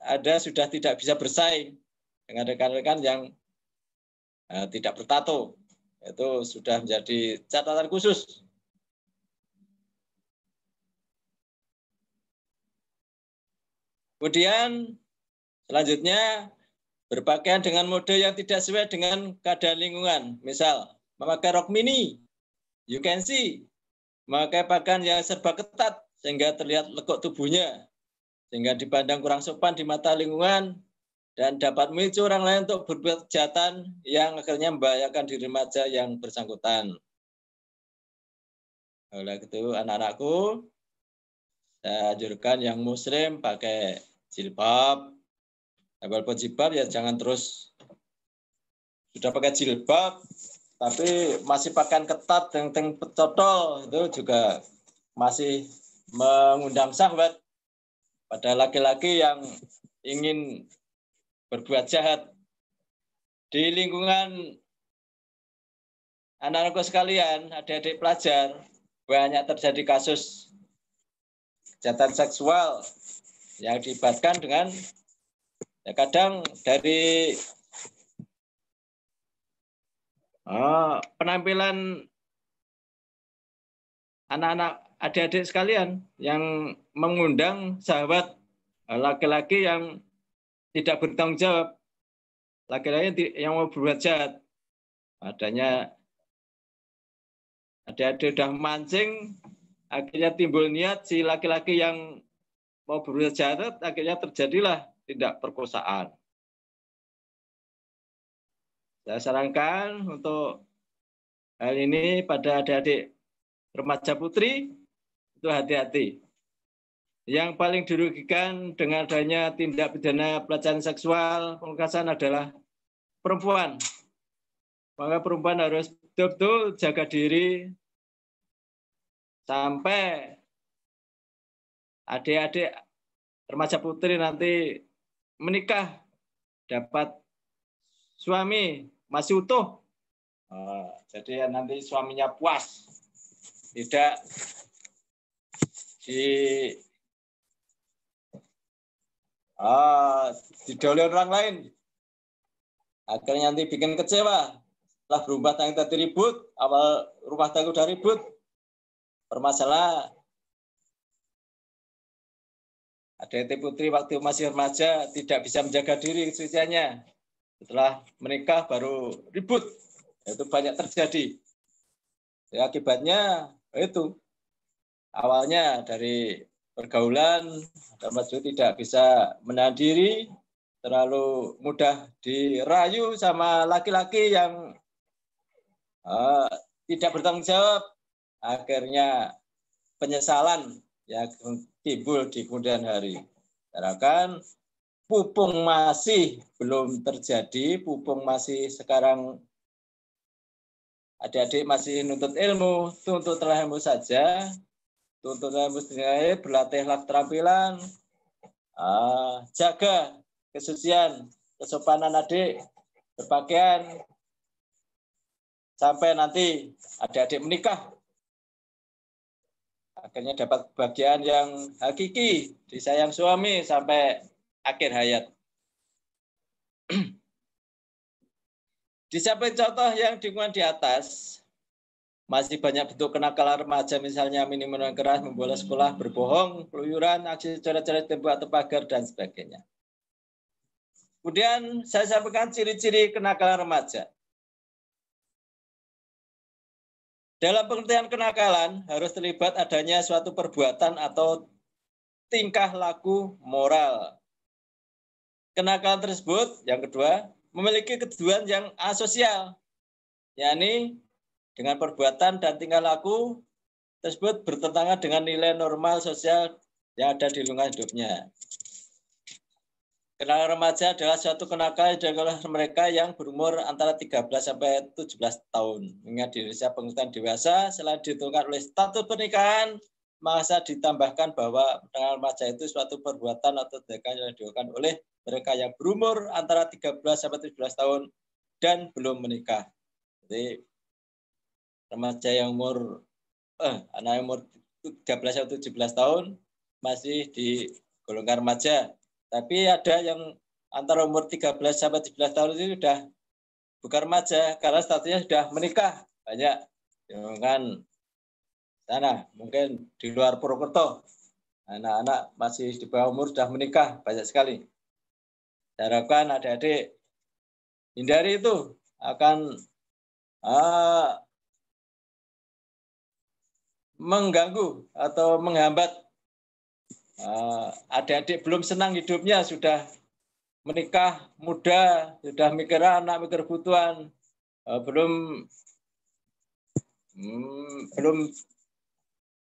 ada sudah tidak bisa bersaing dengan rekan-rekan yang tidak bertato. Itu sudah menjadi catatan khusus. Kemudian selanjutnya berpakaian dengan mode yang tidak sesuai dengan keadaan lingkungan. Misal memakai rok mini, you can see, memakai pakaian yang serba ketat sehingga terlihat lekuk tubuhnya, sehingga dipandang kurang sopan di mata lingkungan dan dapat memicu orang lain untuk berbuat kejahatan yang akhirnya membahayakan diri remaja yang bersangkutan. Oleh itu anak-anakku, saya anjurkan yang muslim pakai jilbab. Walaupun jilbab ya jangan terus sudah pakai jilbab tapi masih pakaian ketat yang pecotol, itu juga masih mengundang syahwat pada laki-laki yang ingin berbuat jahat. Di lingkungan anak-anakku sekalian, adik-adik pelajar, banyak terjadi kasus kejahatan seksual yang dibatkan dengan ya kadang dari penampilan anak-anak adik-adik sekalian yang mengundang sahabat laki-laki yang tidak bertanggung jawab, laki-laki yang mau berbuat jahat. Adanya adik-adik sudah mancing, akhirnya timbul niat si laki-laki yang mau berbuat jahat, akhirnya terjadilah tindak perkosaan. Saya sarankan untuk hal ini pada adik-adik remaja putri, itu hati-hati. Yang paling dirugikan dengan adanya tindak pidana pelecehan seksual, pengerasan adalah perempuan. Maka perempuan harus betul-betul jaga diri sampai adik-adik remaja putri nanti menikah, dapat suami masih utuh. Jadi nanti suaminya puas, tidak didoleh orang lain. Akhirnya nanti bikin kecewa. Setelah berumah tangga tadi ribut, awal rumah tangga udah ribut, bermasalah. Adik-adik putri waktu masih remaja tidak bisa menjaga diri kesuciannya. Setelah menikah baru ribut. Itu banyak terjadi. Ya, akibatnya itu. Awalnya dari pergaulan, remaja tidak bisa menahan diri, terlalu mudah dirayu sama laki-laki yang tidak bertanggung jawab, akhirnya penyesalan yang timbul di kemudian hari. Karena pupung masih belum terjadi, pupung masih sekarang adik-adik masih nuntut ilmu, tuntutlah ilmu saja, tuntutlah ilmu sendiri, berlatihlah keterampilan, jaga kesucian, kesopanan adik, berpakaian, sampai nanti adik-adik menikah. Akhirnya dapat bagian yang hakiki, disayang suami sampai akhir hayat. Di samping contoh yang dimuat di atas, masih banyak bentuk kenakalan remaja, misalnya minuman keras, membolos sekolah, berbohong, keluyuran, aksi coret-coret tembok atau pagar, dan sebagainya. Kemudian saya sampaikan ciri-ciri kenakalan remaja. Dalam pengertian kenakalan harus terlibat adanya suatu perbuatan atau tingkah laku moral. Kenakalan tersebut, yang kedua, memiliki ketujuan yang asosial, yakni dengan perbuatan dan tingkah laku tersebut bertentangan dengan nilai normal sosial yang ada di lingkungan hidupnya. Kenakalan remaja adalah suatu kenakalan yang dilakukan oleh mereka yang berumur antara 13 sampai 17 tahun. Mengingat di Indonesia pengertian dewasa selain ditentukan oleh status pernikahan, maka ditambahkan bahwa kenakalan remaja itu suatu perbuatan atau tindakan yang dilakukan oleh mereka yang berumur antara 13 sampai 17 tahun dan belum menikah. Jadi remaja yang anak yang umur 13 sampai 17 tahun masih digolongkan remaja. Tapi ada yang antara umur 13 sampai 17 tahun itu sudah bukan remaja karena statusnya sudah menikah. Banyak kan sana, mungkin di luar Purwokerto. Anak-anak masih di bawah umur sudah menikah, banyak sekali. Saya harapkan adik-adik hindari itu, akan mengganggu atau menghambat adik-adik belum senang hidupnya, sudah menikah muda, sudah mikir anak, mikir kebutuhan, belum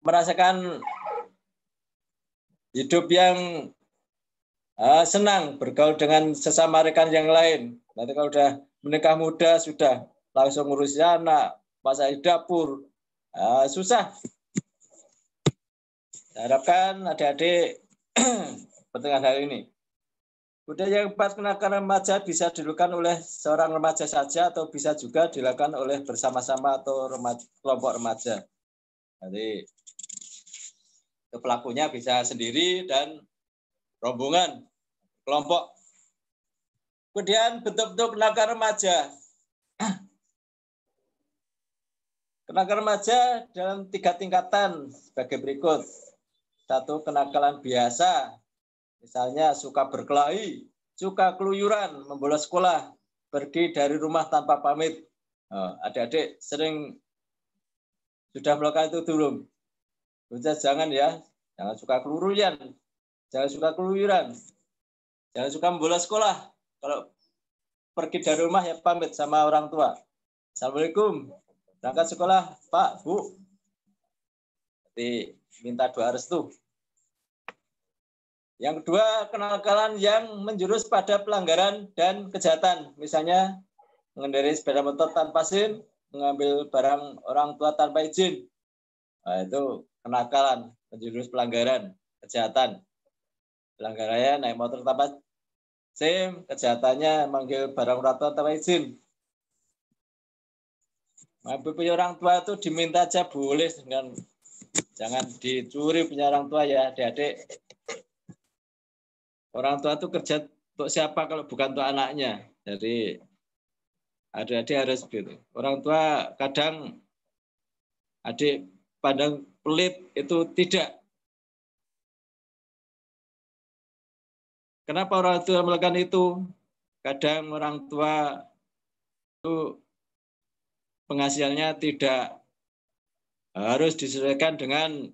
merasakan hidup yang senang, bergaul dengan sesama rekan yang lain. Nanti kalau sudah menikah muda, sudah langsung ngurus anak, masak di dapur, susah. Saya harapkan adik-adik pentingkan hal ini. Kemudian yang keempat, kenakalan remaja bisa dilakukan oleh seorang remaja saja atau bisa juga dilakukan oleh bersama-sama atau kelompok remaja. Jadi pelakunya bisa sendiri dan rombongan, kelompok. Kemudian bentuk-bentuk kenakalan remaja. Kenakalan remaja dalam 3 tingkatan sebagai berikut. 1, kenakalan biasa, misalnya suka berkelahi, suka keluyuran, membolos sekolah, pergi dari rumah tanpa pamit. Adik-adik sering sudah melakukan itu belum? Jangan ya, jangan suka keluyuran, jangan suka keluyuran, jangan suka membolos sekolah. Kalau pergi dari rumah ya pamit sama orang tua. Assalamualaikum, berangkat sekolah, Pak, Bu. Jadi minta doa restu. Yang kedua, kenakalan yang menjurus pada pelanggaran dan kejahatan. Misalnya, mengendarai sepeda motor tanpa SIM, mengambil barang orang tua tanpa izin. Nah, itu kenakalan, menjurus pelanggaran, kejahatan. Pelanggarannya naik motor tanpa SIM, kejahatannya mengambil barang orang tua tanpa izin. Mengambil punya orang tua itu diminta aja boleh, dengan jangan dicuri punya orang tua ya, adik-adik. Orang tua itu kerja untuk siapa kalau bukan untuk anaknya. Jadi adik-adik harus begitu. Orang tua kadang adik pandang pelit, itu tidak. Kenapa orang tua melakukan itu? Kadang orang tua itu penghasilannya tidak harus disesuaikan dengan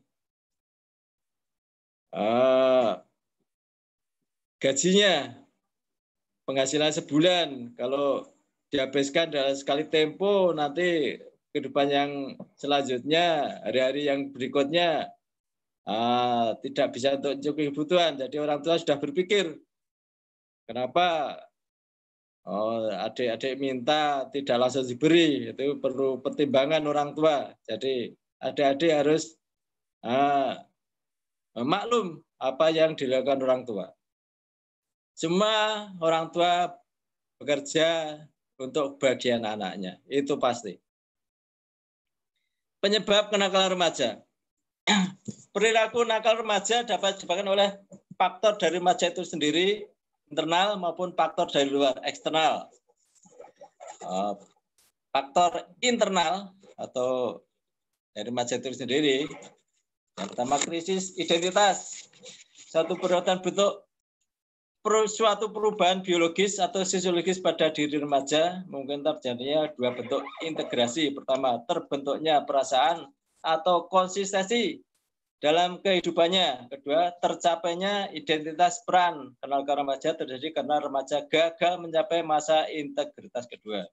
gajinya, penghasilan sebulan. Kalau dihabiskan dalam sekali tempo, nanti kehidupan yang selanjutnya, hari-hari yang berikutnya tidak bisa untuk mencukupi kebutuhan. Jadi orang tua sudah berpikir, kenapa adik-adik minta tidak langsung diberi, itu perlu pertimbangan orang tua. Jadi adik-adik harus maklum apa yang dilakukan orang tua. Semua orang tua bekerja untuk bagian anaknya, itu pasti. Penyebab kenakalan remaja. Perilaku nakal remaja dapat disebabkan oleh faktor dari remaja itu sendiri, internal maupun faktor dari luar, eksternal. Faktor internal atau dari remaja itu sendiri, yang pertama krisis identitas. Suatu perubahan biologis atau sosiologis pada diri remaja mungkin terjadinya dua bentuk integrasi. Pertama, terbentuknya perasaan atau konsistensi dalam kehidupannya. Kedua, tercapainya identitas peran. Kenakalan remaja terjadi karena remaja gagal mencapai masa integritas kedua.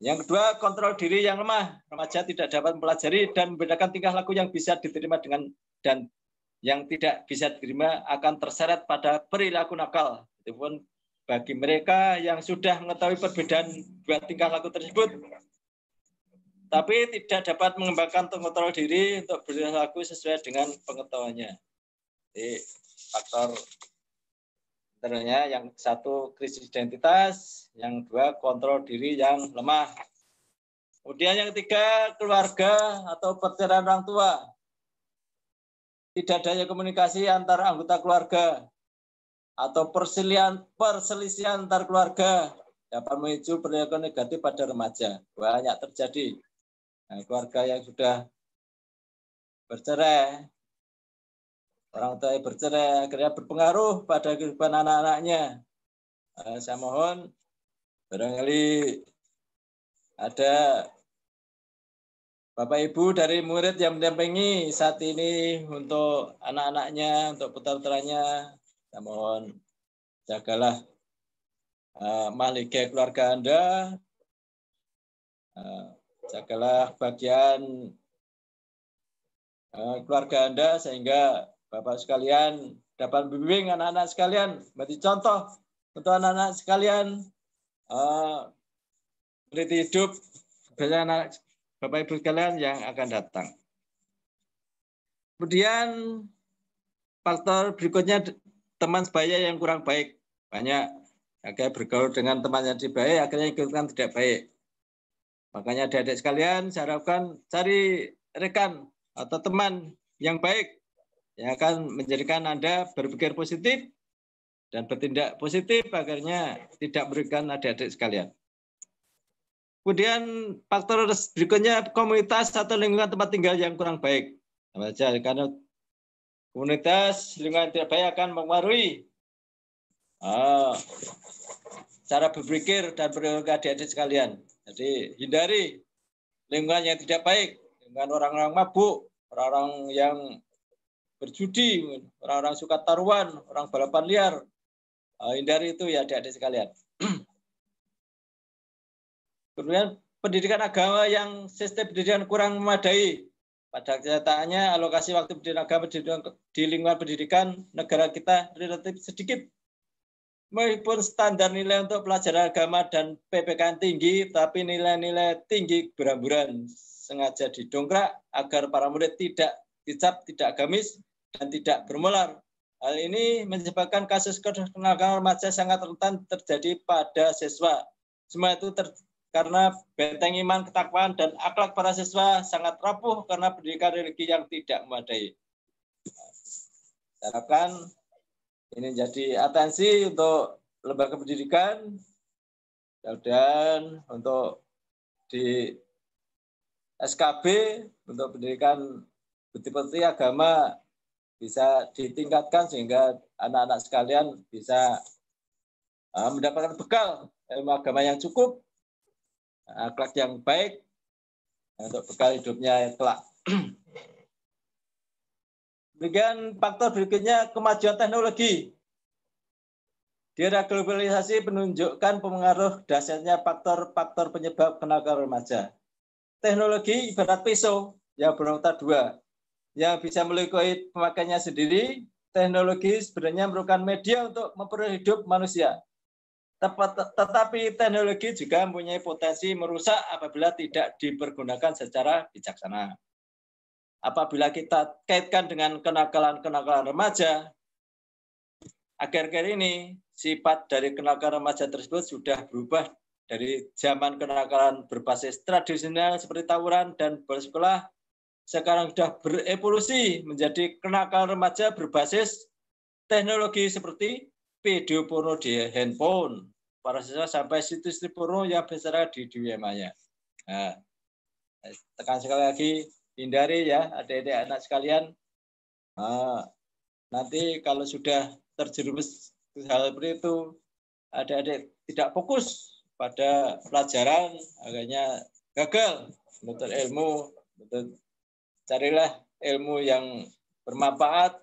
Yang kedua, kontrol diri yang lemah. Remaja tidak dapat mempelajari dan membedakan tingkah laku yang bisa diterima dengan dan yang tidak bisa diterima akan terseret pada perilaku nakal. Itu pun bagi mereka yang sudah mengetahui perbedaan dua tingkah laku tersebut, tapi tidak dapat mengembangkan kontrol diri untuk berlaku sesuai dengan pengetahuannya. Jadi faktor internalnya yang satu krisis identitas, yang dua kontrol diri yang lemah. Kemudian yang ketiga keluarga atau perceraian orang tua. Tidak adanya komunikasi antara anggota keluarga atau perselisihan antar keluarga dapat memicu perilaku negatif pada remaja. Banyak terjadi. Nah, keluarga yang sudah bercerai, orang tua yang bercerai, akhirnya berpengaruh pada kehidupan anak-anaknya. Saya mohon barangkali ada Bapak Ibu dari murid yang mendampingi saat ini untuk anak-anaknya, untuk putra-putranya, saya mohon jagalah mahligai keluarga Anda, jagalah bagian keluarga Anda sehingga Bapak sekalian dapat membimbing anak-anak sekalian, menjadi contoh untuk anak-anak sekalian meniti hidup bagi anak Bapak Ibu sekalian yang akan datang. Kemudian faktor berikutnya teman sebaya yang kurang baik. Banyak akhirnya bergaul dengan teman yang tidak baik, akhirnya ikutan tidak baik. Makanya adik-adik sekalian saya harapkan cari rekan atau teman yang baik yang akan menjadikan Anda berpikir positif dan bertindak positif akhirnya tidak merugikan adik-adik sekalian. Kemudian faktor berikutnya komunitas atau lingkungan tempat tinggal yang kurang baik. Karena komunitas lingkungan tidak baik akan mempengaruhi cara berpikir dan perilaku adik-adik sekalian. Jadi hindari lingkungan yang tidak baik, lingkungan orang-orang mabuk, orang-orang yang berjudi, orang-orang suka taruhan, orang balapan liar. Hindari itu ya adik-adik sekalian. Kemudian pendidikan agama yang sistem pendidikan kurang memadai. Pada kenyataannya alokasi waktu pendidikan agama di lingkungan pendidikan negara kita relatif sedikit. Meskipun standar nilai untuk pelajaran agama dan PPKN tinggi, tapi nilai-nilai tinggi berhamburan sengaja didongkrak agar para murid tidak dicap tidak agamis dan tidak bermoral. Hal ini menyebabkan kasus kenakalan remaja sangat rentan terjadi pada siswa. Semua itu karena benteng iman, ketakwaan, dan akhlak para siswa sangat rapuh karena pendidikan religi yang tidak memadai. Saya harapkan ini jadi atensi untuk lembaga pendidikan dan untuk di SKB untuk pendidikan bukti-bukti agama bisa ditingkatkan sehingga anak-anak sekalian bisa mendapatkan bekal ilmu agama yang cukup, akhlak yang baik untuk bekal hidupnya kelak. Kemudian faktor berikutnya kemajuan teknologi. Di era globalisasi menunjukkan pengaruh dahsyatnya faktor-faktor penyebab kenakalan remaja. Teknologi ibarat pisau yang berotak dua, yang bisa melukai pemakainya sendiri. Teknologi sebenarnya merupakan media untuk memperoleh hidup manusia. Tetapi teknologi juga mempunyai potensi merusak apabila tidak dipergunakan secara bijaksana. apabila kita kaitkan dengan kenakalan-kenakalan remaja, akhir-akhir ini sifat dari kenakalan remaja tersebut sudah berubah dari zaman kenakalan berbasis tradisional seperti tawuran dan bolos sekolah, sekarang sudah berevolusi menjadi kenakalan remaja berbasis teknologi seperti video porno di handphone, para siswa sampai situs porno yang berserakan di dunia maya. Nah, tekan sekali lagi, hindari ya adik-adik anak sekalian. Nah, nanti kalau sudah terjerumus hal seperti itu, adik-adik tidak fokus pada pelajaran, akhirnya gagal menuntut ilmu. Carilah ilmu yang bermanfaat,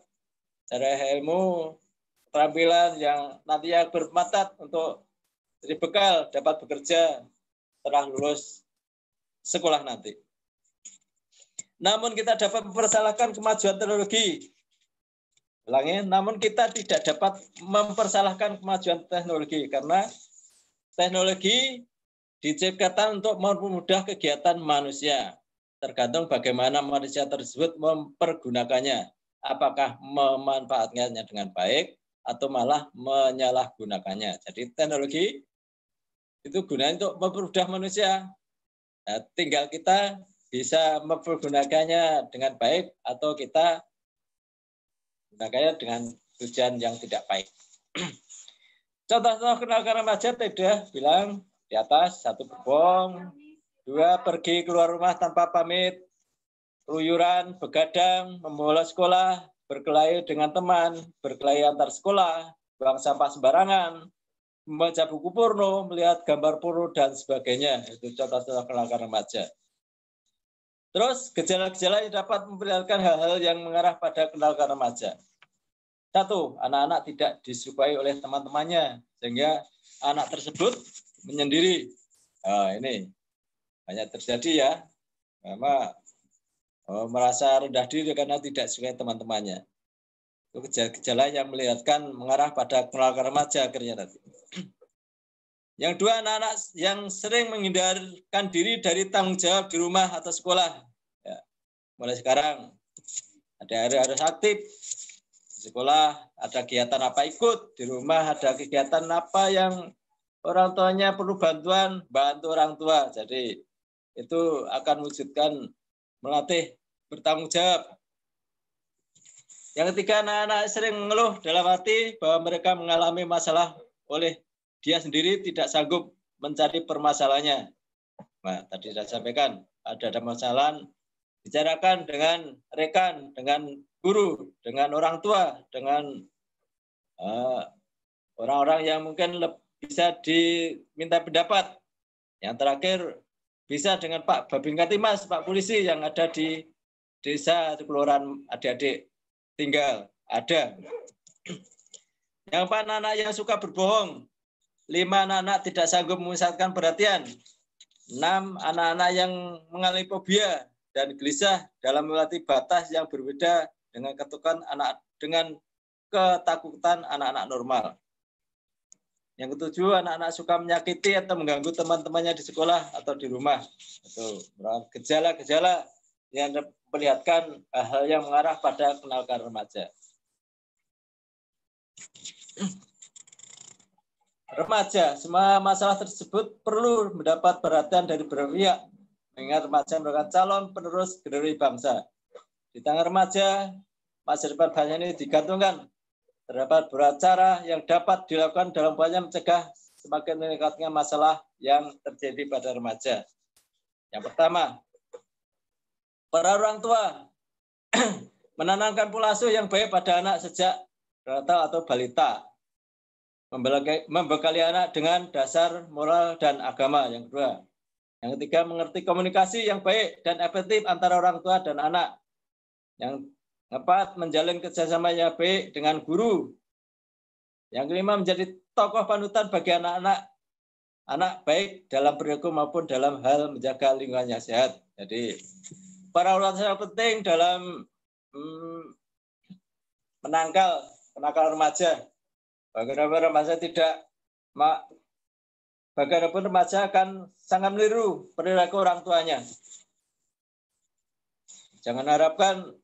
cari ilmu keterampilan yang nantinya bermanfaat untuk jadi bekal dapat bekerja setelah lulus sekolah nanti. Namun kita dapat mempersalahkan kemajuan teknologi. Ulangi, namun kita tidak dapat mempersalahkan kemajuan teknologi karena teknologi diciptakan untuk mempermudah kegiatan manusia. Tergantung bagaimana manusia tersebut mempergunakannya. Apakah memanfaatkannya dengan baik atau malah menyalahgunakannya. Jadi teknologi itu gunanya untuk mempermudah manusia. Nah, tinggal kita bisa mempergunakannya dengan baik atau kita gunakannya dengan tujuan yang tidak baik. Contoh-contoh kenakalan remaja tidak bilang di atas, 1 berbohong, 2 pergi keluar rumah tanpa pamit, keluyuran, begadang, membolos sekolah, berkelahi dengan teman, berkelahi antar sekolah, buang sampah sembarangan, membaca buku porno, melihat gambar porno, dan sebagainya. Itu contoh-contoh kenakalan remaja. Terus gejala-gejala yang dapat memperlihatkan hal-hal yang mengarah pada kenakalan remaja. 1, anak-anak tidak disukai oleh teman-temannya, sehingga anak tersebut menyendiri. Ini banyak terjadi ya, memang merasa rendah diri karena tidak suka teman-temannya. Itu gejala yang melihatkan mengarah pada kenakalan remaja akhirnya nanti. Yang 2, anak-anak yang sering menghindarkan diri dari tanggung jawab di rumah atau sekolah. Ya, mulai sekarang ada harus aktif di sekolah, ada kegiatan apa ikut, di rumah ada kegiatan apa yang orang tuanya perlu bantuan, bantu orang tua. Jadi itu akan mewujudkan melatih bertanggung jawab. Yang 3, anak-anak sering mengeluh dalam hati bahwa mereka mengalami masalah oleh dia sendiri tidak sanggup mencari permasalahannya. Nah, tadi saya sampaikan ada masalah, bicarakan dengan rekan, dengan guru, dengan orang tua, dengan orang-orang yang mungkin bisa diminta pendapat. Yang terakhir bisa dengan Pak Babin Katimas, Pak Polisi yang ada di desa atau kelurahan adik-adik tinggal. Ada. Yang 4, anak-anak yang suka berbohong. 5, anak-anak tidak sanggup memusatkan perhatian. 6, anak-anak yang mengalami fobia dan gelisah dalam melatih batas yang berbeda dengan ketakutan anak-anak normal. Yang ke-7, anak-anak suka menyakiti atau mengganggu teman-temannya di sekolah atau di rumah. Itu gejala-gejala yang memperlihatkan hal yang mengarah pada kenakalan remaja. Remaja, semua masalah tersebut perlu mendapat perhatian dari beberapa pihak, mengingat remaja merupakan calon penerus generasi bangsa. Di tangan remaja, masa depan bangsa ini digantungkan. Terdapat beberapa cara yang dapat dilakukan dalam upaya mencegah semakin meningkatnya masalah yang terjadi pada remaja. Yang pertama, para orang tua menanamkan pola asuh yang baik pada anak sejak neonatal atau balita. Membekali anak dengan dasar moral dan agama. Yang kedua. Yang ketiga, mengerti komunikasi yang baik dan efektif antara orang tua dan anak. Yang keempat, menjalin kerjasama yang baik dengan guru. Yang kelima, menjadi tokoh panutan bagi anak-anak, anak baik dalam perilaku maupun dalam hal menjaga lingkungannya sehat. Jadi para orang tua penting dalam menangkal kenakalan remaja. Bagaimanapun remaja akan sangat meniru perilaku orang tuanya. Jangan harapkan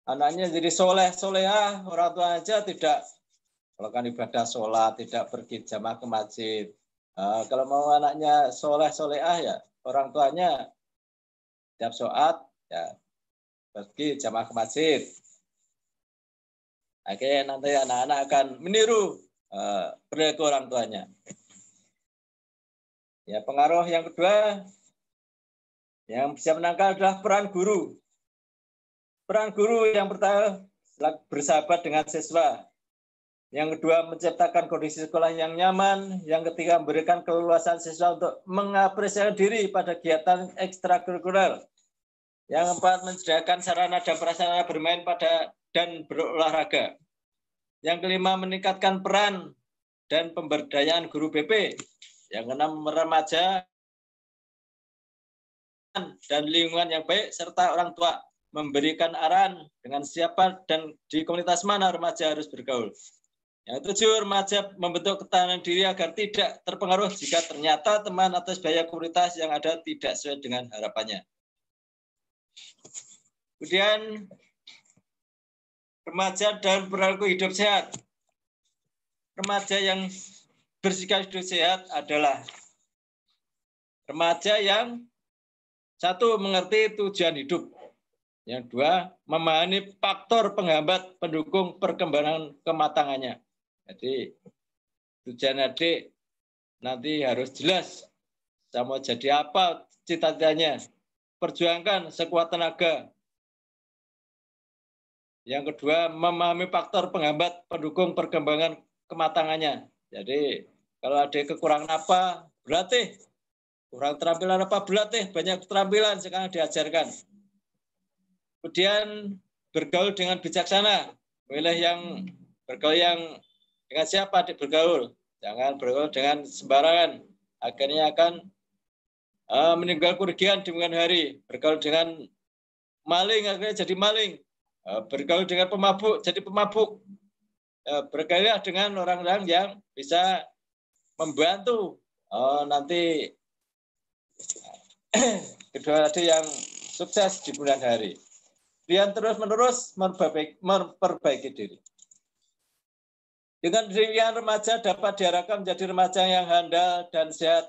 anaknya jadi soleh-solehah, orang tua aja tidak melakukan ibadah sholat, tidak pergi jamaah ke masjid. Kalau mau anaknya soleh-solehah ya orang tuanya tiap sholat ya pergi jamaah ke masjid. Akhirnya nanti anak-anak akan meniru perilaku orang tuanya. Ya, pengaruh yang kedua yang bisa menangkal adalah peran guru. Peran guru yang pertama bersahabat dengan siswa. Yang kedua menciptakan kondisi sekolah yang nyaman. Yang ketiga memberikan keleluasan siswa untuk mengapresiasi diri pada kegiatan ekstrakurikuler. Yang keempat menyediakan sarana dan prasarana bermain dan berolahraga. Yang kelima meningkatkan peran dan pemberdayaan guru BP. Yang keenam remaja dan lingkungan yang baik serta orang tua memberikan arahan dengan siapa dan di komunitas mana remaja harus bergaul. Yang tujuh, remaja membentuk ketahanan diri agar tidak terpengaruh jika ternyata teman atau sebaya komunitas yang ada tidak sesuai dengan harapannya. Kemudian remaja dan perilaku hidup sehat. Remaja yang bersikap hidup sehat adalah remaja yang satu, mengerti tujuan hidup. Yang dua, memahami faktor penghambat pendukung perkembangan kematangannya. Jadi tujuan adik nanti harus jelas. Sama jadi apa cita-citanya. Perjuangkan sekuat tenaga. Yang kedua, memahami faktor penghambat pendukung perkembangan kematangannya. Jadi kalau ada kekurangan apa, berlatih. Kurang keterampilan apa, berlatih. Banyak keterampilan sekarang diajarkan. Kemudian bergaul dengan bijaksana. Milih yang bergaul yang dengan siapa bergaul. Jangan bergaul dengan sembarangan. Akhirnya akan meninggal kerugian di kemudian hari. Bergaul dengan maling, akhirnya jadi maling. Bergaul dengan pemabuk, jadi pemabuk. Bergaul dengan orang-orang yang bisa membantu. Nanti kedua tadi yang sukses di bulan hari. Kemudian terus-menerus memperbaiki diri. Dengan demikian remaja dapat diharapkan menjadi remaja yang handal dan sehat.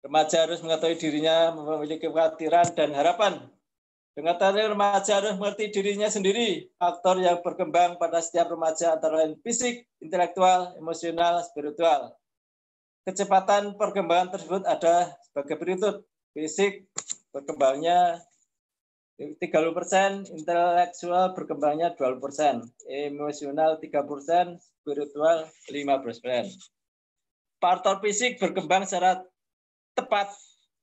Remaja harus mengetahui dirinya, memiliki kekhawatiran dan harapan. Dengan tadi remaja harus mengerti dirinya sendiri. Faktor yang berkembang pada setiap remaja antara lain fisik, intelektual, emosional, spiritual. Kecepatan perkembangan tersebut ada sebagai berikut. Fisik berkembangnya 30%, intelektual berkembangnya 20%, emosional 3%, spiritual 15%. Faktor fisik berkembang secara tepat,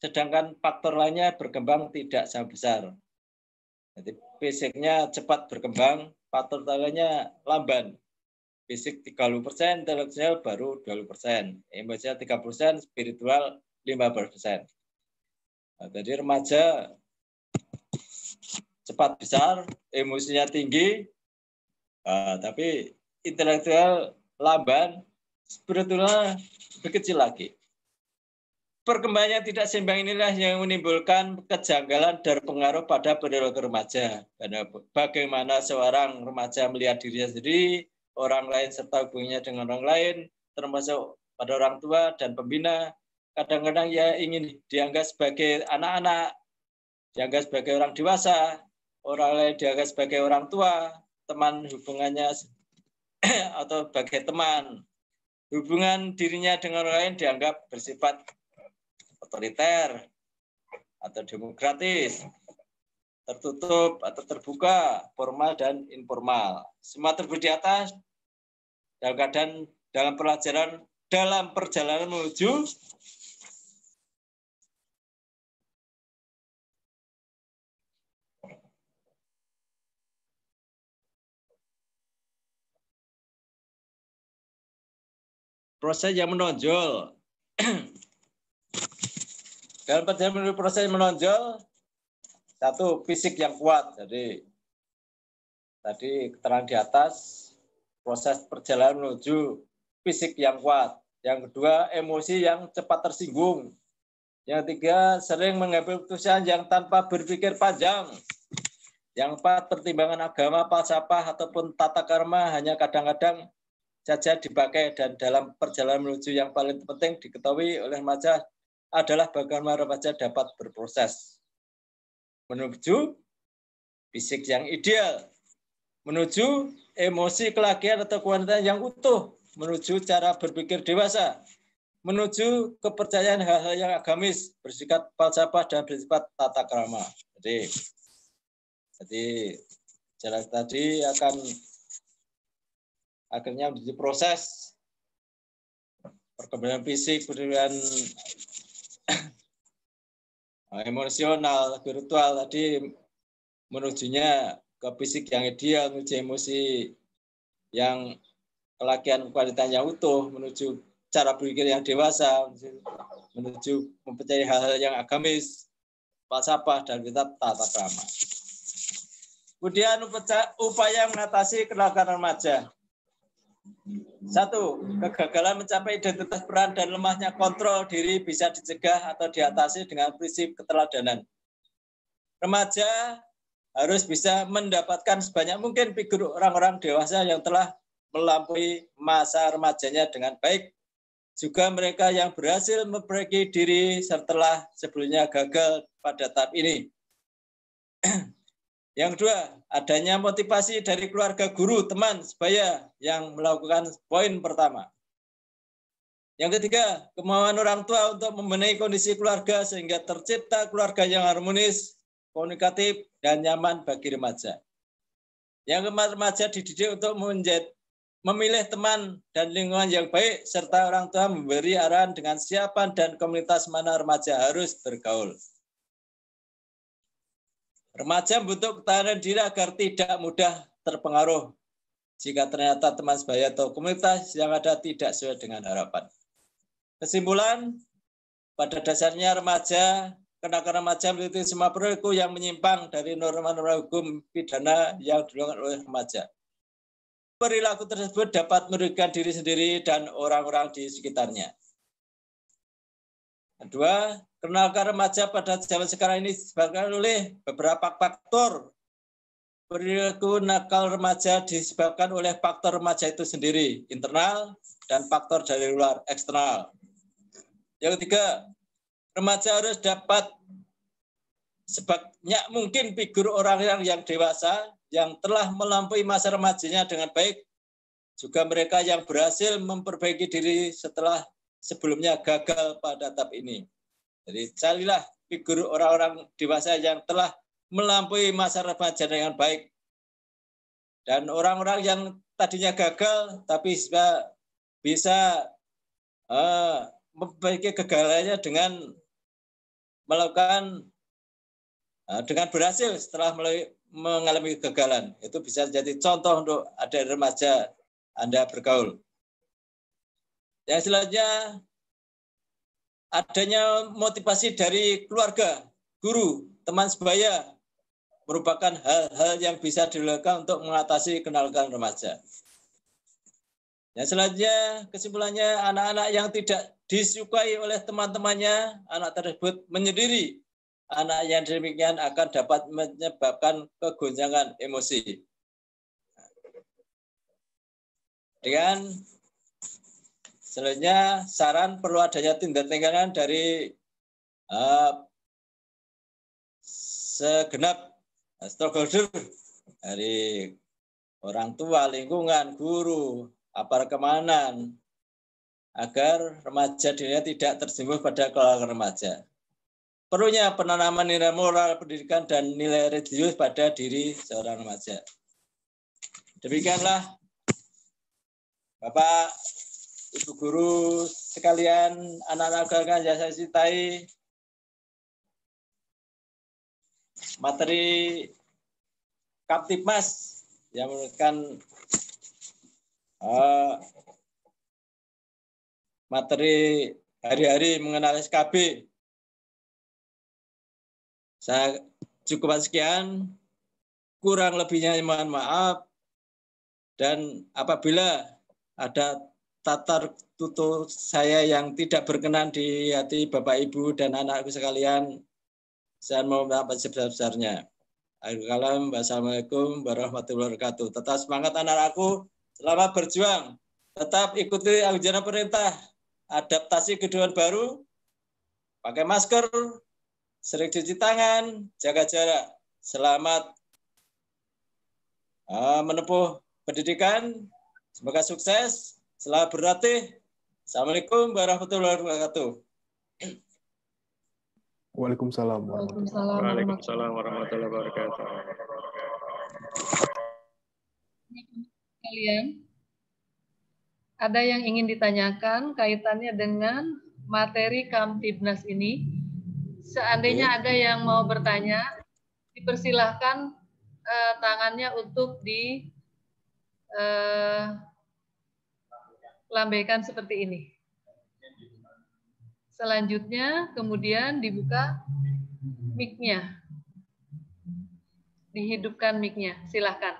sedangkan faktor lainnya berkembang tidak sama besar. Jadi fisiknya cepat berkembang, faktor lainnya lamban. Fisik 30%, intelektual baru 20%, emosional 3%, spiritual 15%. Nah, jadi remaja cepat besar, emosinya tinggi, tapi intelektual lamban, spiritualnya lebih kecil lagi. Perkembangan tidak seimbang inilah yang menimbulkan kejanggalan dan pengaruh pada perilaku remaja. Karena bagaimana seorang remaja melihat dirinya sendiri, orang lain serta hubungannya dengan orang lain, termasuk pada orang tua dan pembina, kadang-kadang ya ingin dianggap sebagai anak-anak, dianggap sebagai orang dewasa, orang lain dianggap sebagai orang tua, teman hubungannya atau sebagai teman. Hubungan dirinya dengan orang lain dianggap bersifat otoriter atau demokratis, tertutup atau terbuka, formal dan informal. Semua tersebut di atas dalam keadaan dalam perjalanan menuju proses yang menonjol. Dalam perjalanan menuju proses yang menonjol, satu, fisik yang kuat. Jadi tadi keterangan di atas, proses perjalanan menuju fisik yang kuat. Yang kedua, emosi yang cepat tersinggung. Yang ketiga, sering mengambil keputusan yang tanpa berpikir panjang. Yang 4, pertimbangan agama, falsafah, ataupun tata karma hanya kadang-kadang saja dipakai, dan dalam perjalanan menuju yang paling penting diketahui oleh remaja adalah bagaimana remaja dapat berproses menuju fisik yang ideal, menuju emosi kelakian atau kewangian yang utuh, menuju cara berpikir dewasa, menuju kepercayaan hal-hal yang agamis, bersifat falsafah dan bersifat tata krama. Jadi jalan tadi akan akhirnya menjadi proses perkembangan fisik, perkembangan emosional, spiritual tadi menujunya ke fisik yang ideal, menuju emosi yang kelakian kualitas yang utuh, menuju cara berpikir yang dewasa, menuju mempercayai hal-hal yang agamis, falsafah, dan tata krama. Kemudian upaya mengatasi kenakalan remaja. 1. Kegagalan mencapai identitas peran dan lemahnya kontrol diri bisa dicegah atau diatasi dengan prinsip keteladanan. Remaja harus bisa mendapatkan sebanyak mungkin figur orang-orang dewasa yang telah melampaui masa remajanya dengan baik. Juga mereka yang berhasil memperbaiki diri setelah sebelumnya gagal pada tahap ini. Yang kedua, adanya motivasi dari keluarga, guru, teman, sebaya yang melakukan poin pertama. Yang ketiga, kemauan orang tua untuk membenahi kondisi keluarga sehingga tercipta keluarga yang harmonis, komunikatif, dan nyaman bagi remaja. Yang keempat, remaja dididik untuk memilih teman dan lingkungan yang baik, serta orang tua memberi arahan dengan siapa dan komunitas mana remaja harus bergaul. Remaja membentuk ketahanan diri agar tidak mudah terpengaruh jika ternyata teman sebaya atau komunitas yang ada tidak sesuai dengan harapan. Kesimpulan, pada dasarnya kenakalan remaja memiliki semua perilaku yang menyimpang dari norma-norma hukum pidana yang dilakukan oleh remaja. Perilaku tersebut dapat merugikan diri sendiri dan orang-orang di sekitarnya. Kedua, kenakalan remaja pada zaman sekarang ini disebabkan oleh beberapa faktor. Perilaku nakal remaja disebabkan oleh faktor remaja itu sendiri, internal, dan faktor dari luar, eksternal. Yang ketiga, remaja harus dapat sebanyak mungkin figur orang yang dewasa yang telah melampaui masa remajanya dengan baik. Juga mereka yang berhasil memperbaiki diri setelah sebelumnya gagal pada tahap ini. Jadi carilah figur orang-orang dewasa yang telah melampaui masa remaja dengan baik. Dan orang-orang yang tadinya gagal tapi bisa memperbaiki kegagalannya dengan melakukan dengan berhasil setelah mengalami kegagalan. Itu bisa jadi contoh untuk ada remaja Anda bergaul. Yang selanjutnya, adanya motivasi dari keluarga, guru, teman sebaya merupakan hal-hal yang bisa dilakukan untuk mengatasi kenakalan remaja. Yang selanjutnya, kesimpulannya, anak-anak yang tidak disukai oleh teman-temannya, anak tersebut menyendiri. Anak yang demikian akan dapat menyebabkan kegoncangan emosi. Dengan selanjutnya, saran perlu adanya tindak-tindakan dari segenap stakeholder, dari orang tua, lingkungan, guru, aparat keamanan, agar remaja dirinya tidak terjerumus pada kenakalan remaja. Perlunya penanaman nilai moral, pendidikan, dan nilai religius pada diri seorang remaja. Demikianlah Bapak, Ibu guru sekalian, anak-anak yang saya cintai, materi Kaptipmas yang merupakan materi hari-hari mengenal SKB. Saya cukupkan sekian, kurang lebihnya mohon maaf, dan apabila ada tatar tutur saya yang tidak berkenan di hati Bapak Ibu dan anakku sekalian, saya mohon maaf sebesar-besarnya. Wassalamualaikum warahmatullahi wabarakatuh. Tetap semangat anak-anakku, selamat berjuang. Tetap ikuti anjuran pemerintah, adaptasi kehidupan baru, pakai masker, sering cuci tangan, jaga jarak. Selamat menempuh pendidikan, semoga sukses, selamat berlatih. Assalamualaikum warahmatullahi wabarakatuh. Waalaikumsalam warahmatullahi wabarakatuh. Kalian, ada yang ingin ditanyakan kaitannya dengan materi Kamtibnas ini? Seandainya ada yang mau bertanya, dipersilahkan tangannya untuk dilambaikan seperti ini. Selanjutnya, kemudian dibuka mic-nya. Dihidupkan mic-nya, silahkan.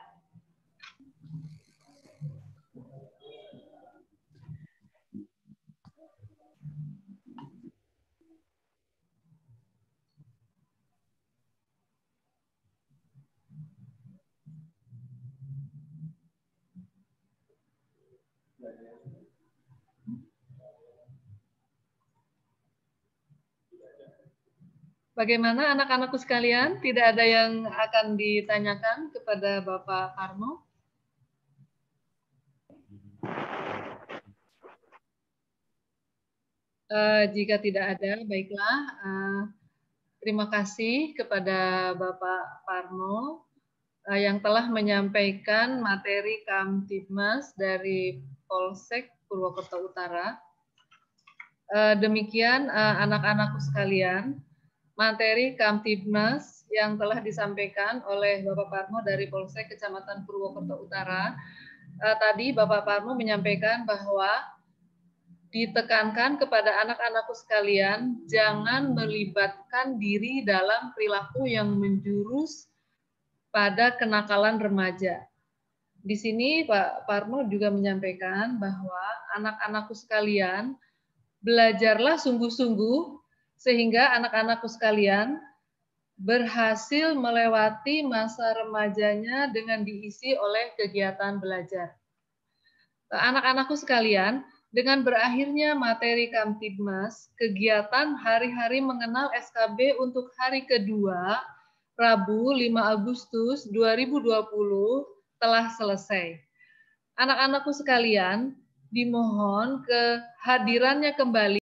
Bagaimana anak-anakku sekalian? Tidak ada yang akan ditanyakan kepada Bapak Parmo? Jika tidak ada, baiklah. Terima kasih kepada Bapak Parmo yang telah menyampaikan materi Kamtibmas dari Polsek Purwokerto Utara. Demikian anak-anakku sekalian, materi Kamtibnas yang telah disampaikan oleh Bapak Parmo dari Polsek Kecamatan Purwokerto Utara. Tadi Bapak Parmo menyampaikan bahwa ditekankan kepada anak-anakku sekalian, jangan melibatkan diri dalam perilaku yang menjurus pada kenakalan remaja. Di sini Pak Parmo juga menyampaikan bahwa anak-anakku sekalian, belajarlah sungguh-sungguh sehingga anak-anakku sekalian berhasil melewati masa remajanya dengan diisi oleh kegiatan belajar. Anak-anakku sekalian, dengan berakhirnya materi Kamtibmas, kegiatan hari-hari mengenal SKB untuk hari kedua, Rabu 5 Agustus 2020 telah selesai. Anak-anakku sekalian, dimohon kehadirannya kembali